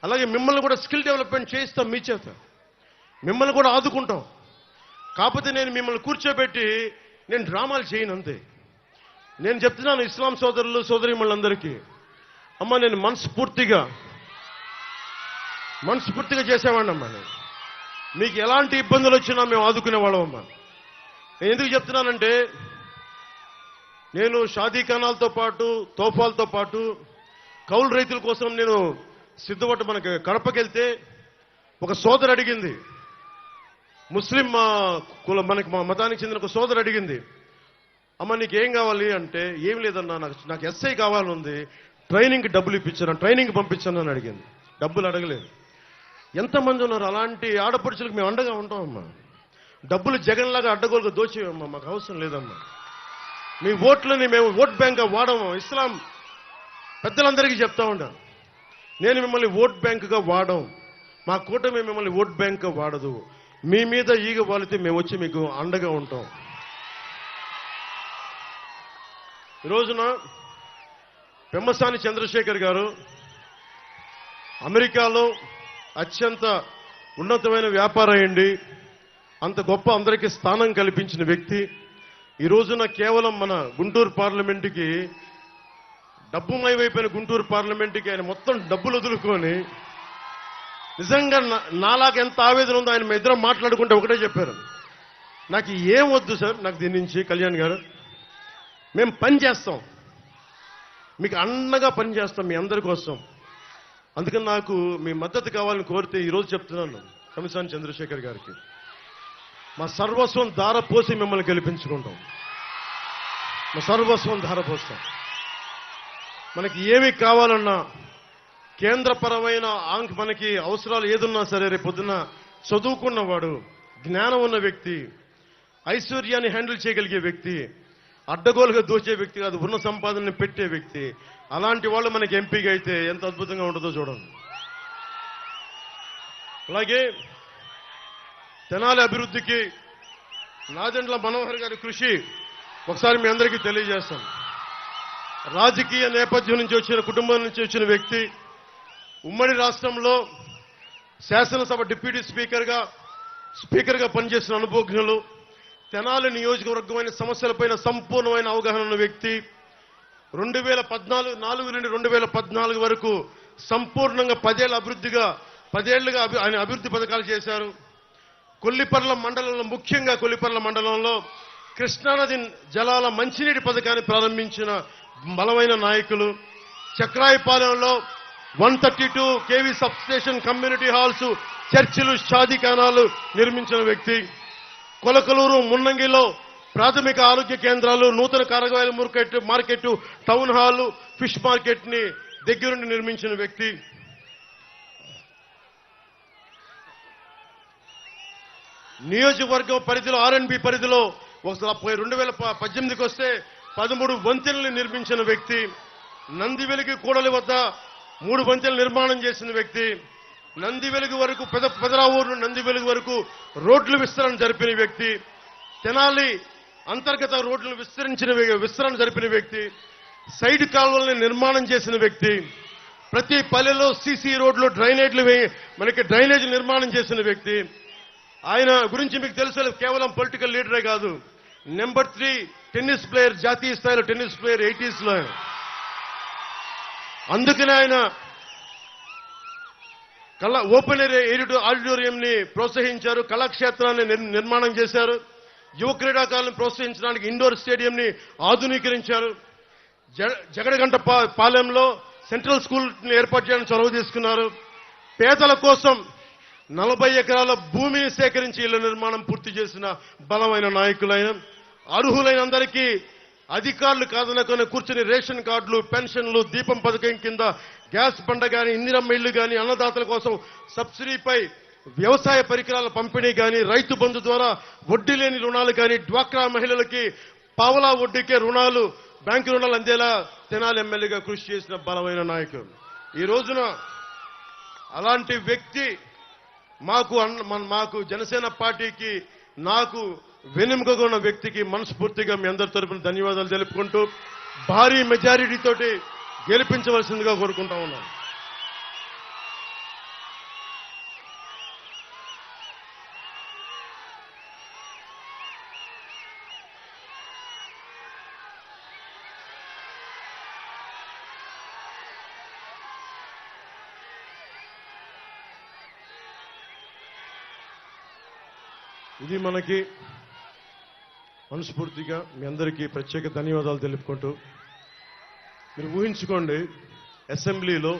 అలాగే మిమ్మల్ని కూడా స్కిల్ డెవలప్మెంట్ చేయిస్తాం, మీ చేత మిమ్మల్ని కూడా ఆదుకుంటాం. కాకపోతే నేను మిమ్మల్ని కూర్చోబెట్టి నేను డ్రామాలు చేయను అంతే. నేను చెప్తున్నాను ఇస్లాం సోదరులు సోదరీమణులందరికీ, అమ్మ నేను మనస్ఫూర్తిగా చేసేవాడిని అమ్మా. మీకు ఎలాంటి ఇబ్బందులు వచ్చినా మేము ఆదుకునేవాళ్ళం అమ్మా. నేను ఎందుకు చెప్తున్నానంటే నేను షాదీఖానాలతో పాటు తోఫాలతో పాటు కౌలు రైతుల కోసం నేను సిద్ధపట్టు మనకి కడపకెళ్తే ఒక సోదరు అడిగింది, ముస్లిం మనకి మా మతానికి చెందిన ఒక సోదరు అడిగింది, అమ్మ నీకేం కావాలి అంటే, ఏం లేదన్నా నాకు ఎస్ఐ కావాలనుంది, ట్రైనింగ్కి డబ్బులు ఇప్పించాను, ట్రైనింగ్ పంపించాను అని అడిగింది. డబ్బులు అడగలేదు. ఎంతమంది ఉన్నారు అలాంటి ఆడపడుచులకు మేము అండగా ఉంటామమ్మా. డబ్బులు జగన్లాగా అడ్డగోలుగా దోచేయమ్మా, మాకు అవసరం లేదమ్మా. మీ ఓట్లని మేము ఓట్ బ్యాంక్గా వాడము. ఇస్లాం పెద్దలందరికీ చెప్తా ఉంటాను, నేను మిమ్మల్ని ఓట్ బ్యాంకుగా వాడం, మా కూటమి మిమ్మల్ని ఓట్ బ్యాంక్గా వాడదు. మీ మీద ఈగ వాలితే మేము వచ్చి మీకు అండగా ఉంటాం. ఈ రోజున పెమ్మసాని చంద్రశేఖర్ గారు అమెరికాలో అత్యంత ఉన్నతమైన వ్యాపారం అయ్యండి, అంత గొప్ప అందరికీ స్థానం కల్పించిన వ్యక్తి. ఈ రోజున కేవలం మన గుంటూరు పార్లమెంటుకి డబ్బుమయమైపోయిన గుంటూరు పార్లమెంటుకి ఆయన మొత్తం డబ్బులు వదులుకొని, నిజంగా నాలాగా ఎంత ఆవేదన ఉందో ఆయన ఇద్దరం మాట్లాడుకుంటే ఒకటే చెప్పారు, నాకు ఏం వద్దు సార్, నాకు దీని నుంచి కళ్యాణ్ గారు మేము పని చేస్తాం, మీకు అండగా పని చేస్తాం మీ అందరి కోసం. అందుకని నాకు మీ మద్దతు కావాలని కోరితే ఈరోజు చెప్తున్నాను పెమ్మసాని చంద్రశేఖర్ గారికి, మా సర్వస్వం ధారపోసి మిమ్మల్ని గెలిపించుకుంటాం, మా సర్వస్వం ధారపోస్తాం. మనకి ఏమి కావాలన్నా కేంద్రపరమైన మనకి అవసరాలు ఏదున్నా సరే రేపు పొద్దున్న చదువుకున్నవాడు, జ్ఞానం ఉన్న వ్యక్తి, ఐశ్వర్యాన్ని హ్యాండిల్ చేయగలిగే వ్యక్తి, అడ్డగోలుగా దోచే వ్యక్తి కాదు, ఉన్న సంపాదనని పెట్టే వ్యక్తి. అలాంటి వాళ్ళు మనకి ఎంపీగా అయితే ఎంత అద్భుతంగా ఉంటుందో చూడండి. అలాగే తెనాలి అభివృద్ధికి నాదెండ్ల మనోహర్ గారి కృషి ఒకసారి మీ అందరికీ తెలియజేస్తాను. రాజకీయ నేపథ్యం నుంచి వచ్చిన కుటుంబం నుంచి వచ్చిన వ్యక్తి, ఉమ్మడి రాష్ట్రంలో శాసనసభ డిప్యూటీ స్పీకర్గా పనిచేసిన అనుభవజ్ఞులు, తెనాలి నియోజకవర్గమైన సమస్యలపైన సంపూర్ణమైన అవగాహన ఉన్న వ్యక్తి. 2014 నుండి 2014 వరకు సంపూర్ణంగా 10 ఏళ్లుగా ఆయన అభివృద్ధి పథకాలు చేశారు. కొల్లిపర్ల మండలంలో, ముఖ్యంగా కొల్లిపర్ల మండలంలో కృష్ణానది జలాల మంచినీటి పథకాన్ని ప్రారంభించిన బలమైన నాయకులు. చక్రాయపాలెంలో 132 kV సబ్స్టేషన్, కమ్యూనిటీ హాల్స్, చర్చిలు, షాదీఖానాలు నిర్మించిన వ్యక్తి. కొలకలూరు, మున్నంగిలో ప్రాథమిక ఆరోగ్య కేంద్రాలు, నూతన కూరగాయల market, town hall, fish market ని దగ్గరుండి నిర్మించిన వ్యక్తి. నియోజకవర్గం పరిధిలో ఆర్ఎండ్బి పరిధిలో 2018కి వస్తే 13 వంతెనలు నిర్మించిన వ్యక్తి. నందివెలుగు కూడలి వద్ద 3 వంతెనలు నిర్మాణం చేసిన వ్యక్తి. నందివెలుగు వరకు పెదరావూరు నందివెలుగు వరకు రోడ్లు విస్తరణ జరిపిన వ్యక్తి. తెనాలి అంతర్గత రోడ్లను విస్తరణ జరిపిన వ్యక్తి. సైడ్ కాలువల్ని నిర్మాణం చేసిన వ్యక్తి. ప్రతి పల్లెలో సీసీ రోడ్లు, డ్రైనేజ్ నిర్మాణం చేసిన వ్యక్తి. ఆయన గురించి మీకు తెలుసు, కేవలం పొలిటికల్ లీడరే కాదు, నెంబర్ 3 టెన్నిస్ ప్లేయర్, జాతీయ స్థాయిలో టెన్నిస్ ప్లేయర్ 80s లో. అందుకనే ఆయన ఓపెన్ ఏరియా ఆడిటోరియం ని ప్రోత్సహించారు, కళాక్షేత్రాన్ని నిర్మాణం చేశారు, యువ క్రీడాకారులను ప్రోత్సహించడానికి ఇండోర్ స్టేడియం ని ఆధునీకరించారు. జగడగంట పాలెంలో సెంట్రల్ స్కూల్ ఏర్పాటు చేయడానికి చొరవ తీసుకున్నారు. పేదల కోసం 40 ఎకరాల భూమిని సేకరించి ఇళ్ల నిర్మాణం పూర్తి చేసిన బలమైన నాయకులైన, అర్హులైన అందరికీ అధికారులు కాదనుకుని కూర్చుని రేషన్ కార్డులు, పెన్షన్లు, దీపం పథకం కింద గ్యాస్ బండ గాని, ఇందిరమ్మ ఇళ్లు గాని, అన్నదాతల కోసం సబ్సిడీపై వ్యవసాయ పరికరాల పంపిణీ గాని, రైతు బంధు ద్వారా వడ్డీ లేని రుణాలు గాని, డ్వాక్రా మహిళలకి పావలా వడ్డీకే రుణాలు, బ్యాంకు రుణాలు అందేలా తెనాలి ఎమ్మెల్యేగా కృషి చేసిన బలమైన నాయకుడు. ఈ రోజున అలాంటి వ్యక్తి మాకు జనసేన పార్టీకి, నాకు వెనుకగా ఉన్న వ్యక్తికి మనస్ఫూర్తిగా మీ అందరి తరపున ధన్యవాదాలు తెలుపుకుంటూ భారీ మెజారిటీ తోటి గెలిపించవలసిందిగా కోరుకుంటా ఉన్నాను. ఇది మనకి మనస్ఫూర్తిగా మీ అందరికీ ప్రత్యేక ధన్యవాదాలు తెలుపుకుంటూ, మీరు ఊహించుకోండి, అసెంబ్లీలో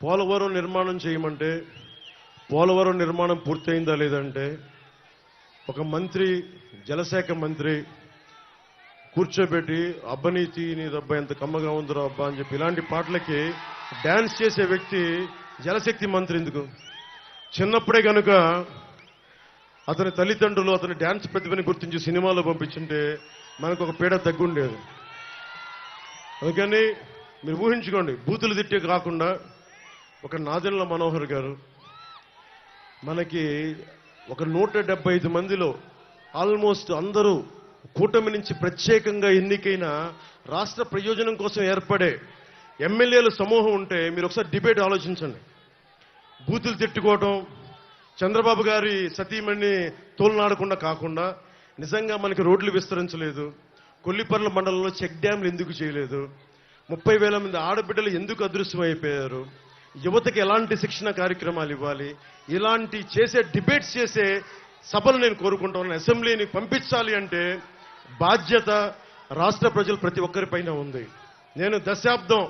పోలవరం నిర్మాణం చేయమంటే పోలవరం నిర్మాణం పూర్తయిందా లేదంటే ఒక మంత్రి, జలశాఖ మంత్రి కూర్చోబెట్టి అబ్బనీతి నీ రబ్బా ఎంత కమ్మగా ఉందిరా అబ్బా అని చెప్పి ఇలాంటి పాటలకి డాన్స్ చేసే వ్యక్తి జలశక్తి మంత్రి ఎందుకు? చిన్నప్పుడే కనుక అతని తల్లిదండ్రులు అతని డ్యాన్స్ ప్రతిభని గుర్తించి సినిమాలో పంపించుంటే మనకు ఒక పీడ తగ్గుండేది. అందుకని మీరు ఊహించుకోండి, బూతులు తిట్టే కాకుండా ఒక నాదెళ్ల మనోహర్ గారు మనకి ఒక 175 మందిలో ఆల్మోస్ట్ అందరూ కూటమి నుంచి ప్రత్యేకంగా ఎన్నికైన రాష్ట్ర ప్రయోజనం కోసం ఏర్పడే ఎమ్మెల్యేల సమూహం ఉంటే మీరు ఒకసారి డిబేట్ ఆలోచించండి. బూతులు తిట్టుకోవటం, చంద్రబాబు గారి సతీమణి తోలునాడకుండా కాకుండా నిజంగా మనకి రోడ్లు విస్తరించలేదు, కొల్లిపర్ల మండలంలో చెక్ డ్యాంలు ఎందుకు చేయలేదు, 30,000 మంది ఆడబిడ్డలు ఎందుకు అదృశ్యమైపోయారు, యువతకి ఎలాంటి శిక్షణ కార్యక్రమాలు ఇవ్వాలి, ఇలాంటి డిబేట్స్ చేసే సభలు నేను కోరుకుంటా ఉన్నాను. అసెంబ్లీని పంపించాలి అంటే బాధ్యత రాష్ట్ర ప్రజలు ప్రతి ఒక్కరిపైన ఉంది. నేను దశాబ్దం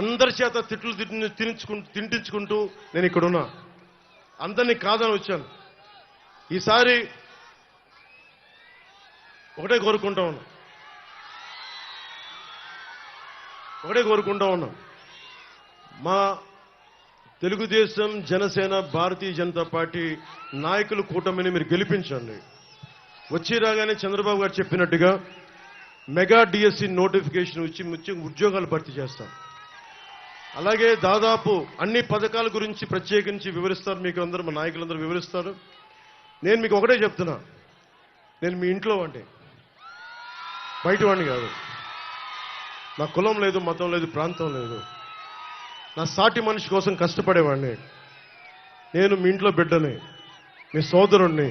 అందరి చేత తిట్లు తింటించుకుంటూ నేను ఇక్కడున్నా, అందరినీ కాదని వచ్చాను. ఈసారి ఒకటే కోరుకుంటా ఉన్నా, మా తెలుగుదేశం, జనసేన, భారతీయ జనతా పార్టీ నాయకులు కూటమిని మీరు గెలిపించండి. వచ్చి రాగానే చంద్రబాబు గారు చెప్పినట్టుగా మెగా డిఎస్సి నోటిఫికేషన్ ఇచ్చి ఉద్యోగాలు భర్తీ చేస్తాం. అలాగే దాదాపు అన్ని పథకాల గురించి ప్రత్యేకించి వివరిస్తారు, మీకు అందరూ మా నాయకులందరూ వివరిస్తారు. నేను మీకు ఒకటే చెప్తున్నా, నేను మీ ఇంట్లో వాడిని, బయట వాడిని కాదు. నా కులం లేదు, మతం లేదు, ప్రాంతం లేదు. నా సాటి మనిషి కోసం కష్టపడేవాడిని. నేను మీ ఇంట్లో బిడ్డని, మీ సోదరుణ్ణి,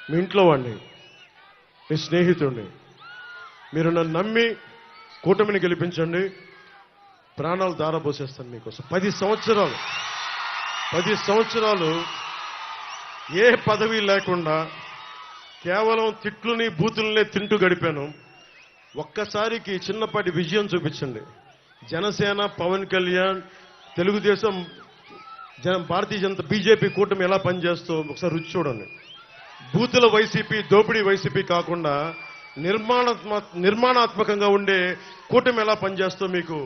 మీ ఇంట్లో వాడిని, మీ స్నేహితుడిని. మీరు నన్ను నమ్మి కూటమిని గెలిపించండి, ప్రాణాలు దారబోసేస్తాను మీకోసం. 10 సంవత్సరాలు ఏ పదవి లేకుండా కేవలం తిట్లుని, బూతుల్ని తింటూ గడిపాను. ఒక్కసారికి చిన్నపాటి విజయం చూపించండి. జనసేన, పవన్ కళ్యాణ్, తెలుగుదేశం, భారతీయ జనతా, బీజేపీ కూటమి ఎలా పనిచేస్తూ ఒకసారి రుచి చూడండి. బూతుల వైసీపీ, దోపిడీ వైసీపీ కాకుండా నిర్మాణాత్మకంగా ఉండే కూటమి ఎలా పనిచేస్తో మీకు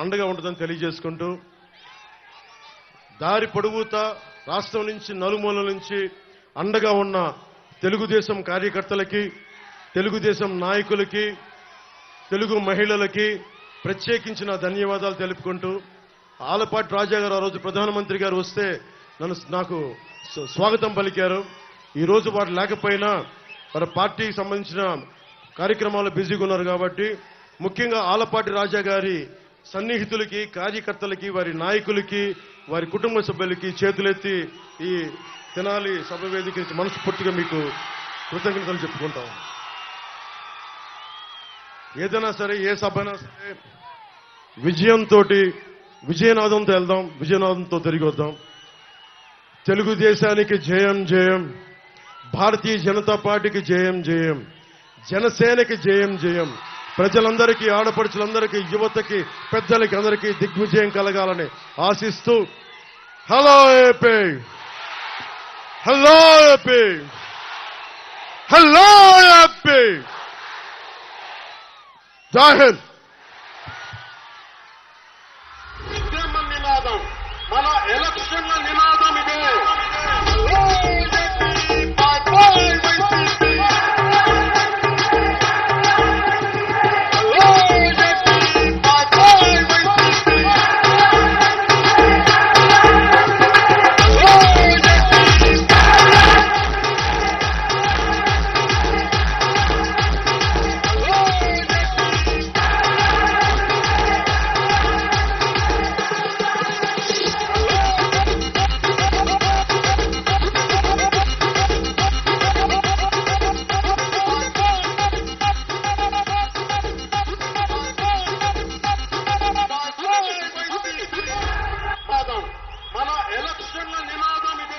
అండగా ఉంటుందని తెలియజేసుకుంటూ, దారి పొడుగుతా రాష్ట్రం నుంచి నలుమూలల నుంచి అండగా ఉన్న తెలుగుదేశం కార్యకర్తలకి, తెలుగుదేశం నాయకులకి, తెలుగు మహిళలకి ప్రత్యేకించిన ధన్యవాదాలు తెలుపుకుంటూ, ఆలపాటి రాజా గారు ఆ రోజు ప్రధానమంత్రి గారు వస్తే నాకు స్వాగతం పలికారు. ఈ రోజు వారు లేకపోయినా వారి పార్టీకి సంబంధించిన కార్యక్రమాలు బిజీగా ఉన్నారు కాబట్టి, ముఖ్యంగా ఆలపాటి రాజా గారి సన్నిహితులకి, కార్యకర్తలకి, వారి నాయకులకి, వారి కుటుంబ సభ్యులకి చేతులెత్తి ఈ తెనాలి సభ వేదిక నుంచి మనస్ఫూర్తిగా మీకు కృతజ్ఞతలు చెప్పుకుంటాం. ఏదైనా సరే, ఏ సభ అయినా సరే విజయనాదంతో వెళ్దాం, విజయనాదంతో తిరిగి వద్దాం. తెలుగుదేశానికి జయం జయం, భారతీయ జనతా పార్టీకి జయం జయం, జనసేనకి జయం జయం, ప్రజలందరికీ, ఆడపడుచులందరికీ, యువతకి, పెద్దలకి అందరికీ దిగ్విజయం కలగాలని ఆశిస్తూ, hello AP, hello AP, hello AP, జై హింద్. ఉద్యమ నినాదం, మన ఎలక్షన్ల నినాదం ఇదే. మన ఎలక్షన్ల నినాదం ఇదే.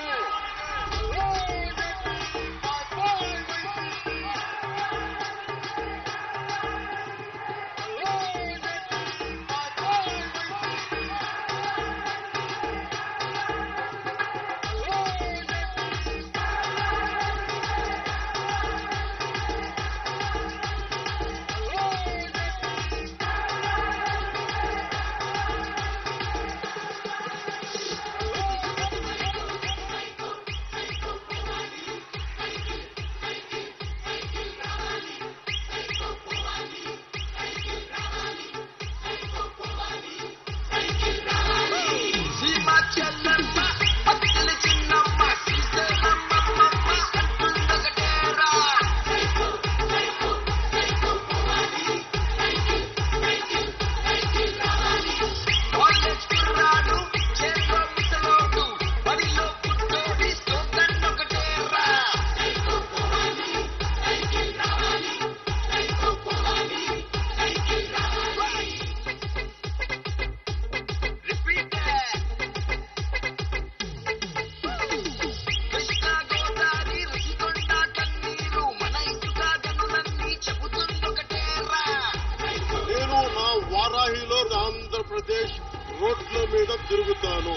వారాహిలో ఆంధ్రప్రదేశ్ రోడ్ల మీద తిరుగుతాను.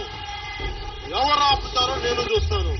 ఎవరు ఆపుతారో నేను చూస్తాను.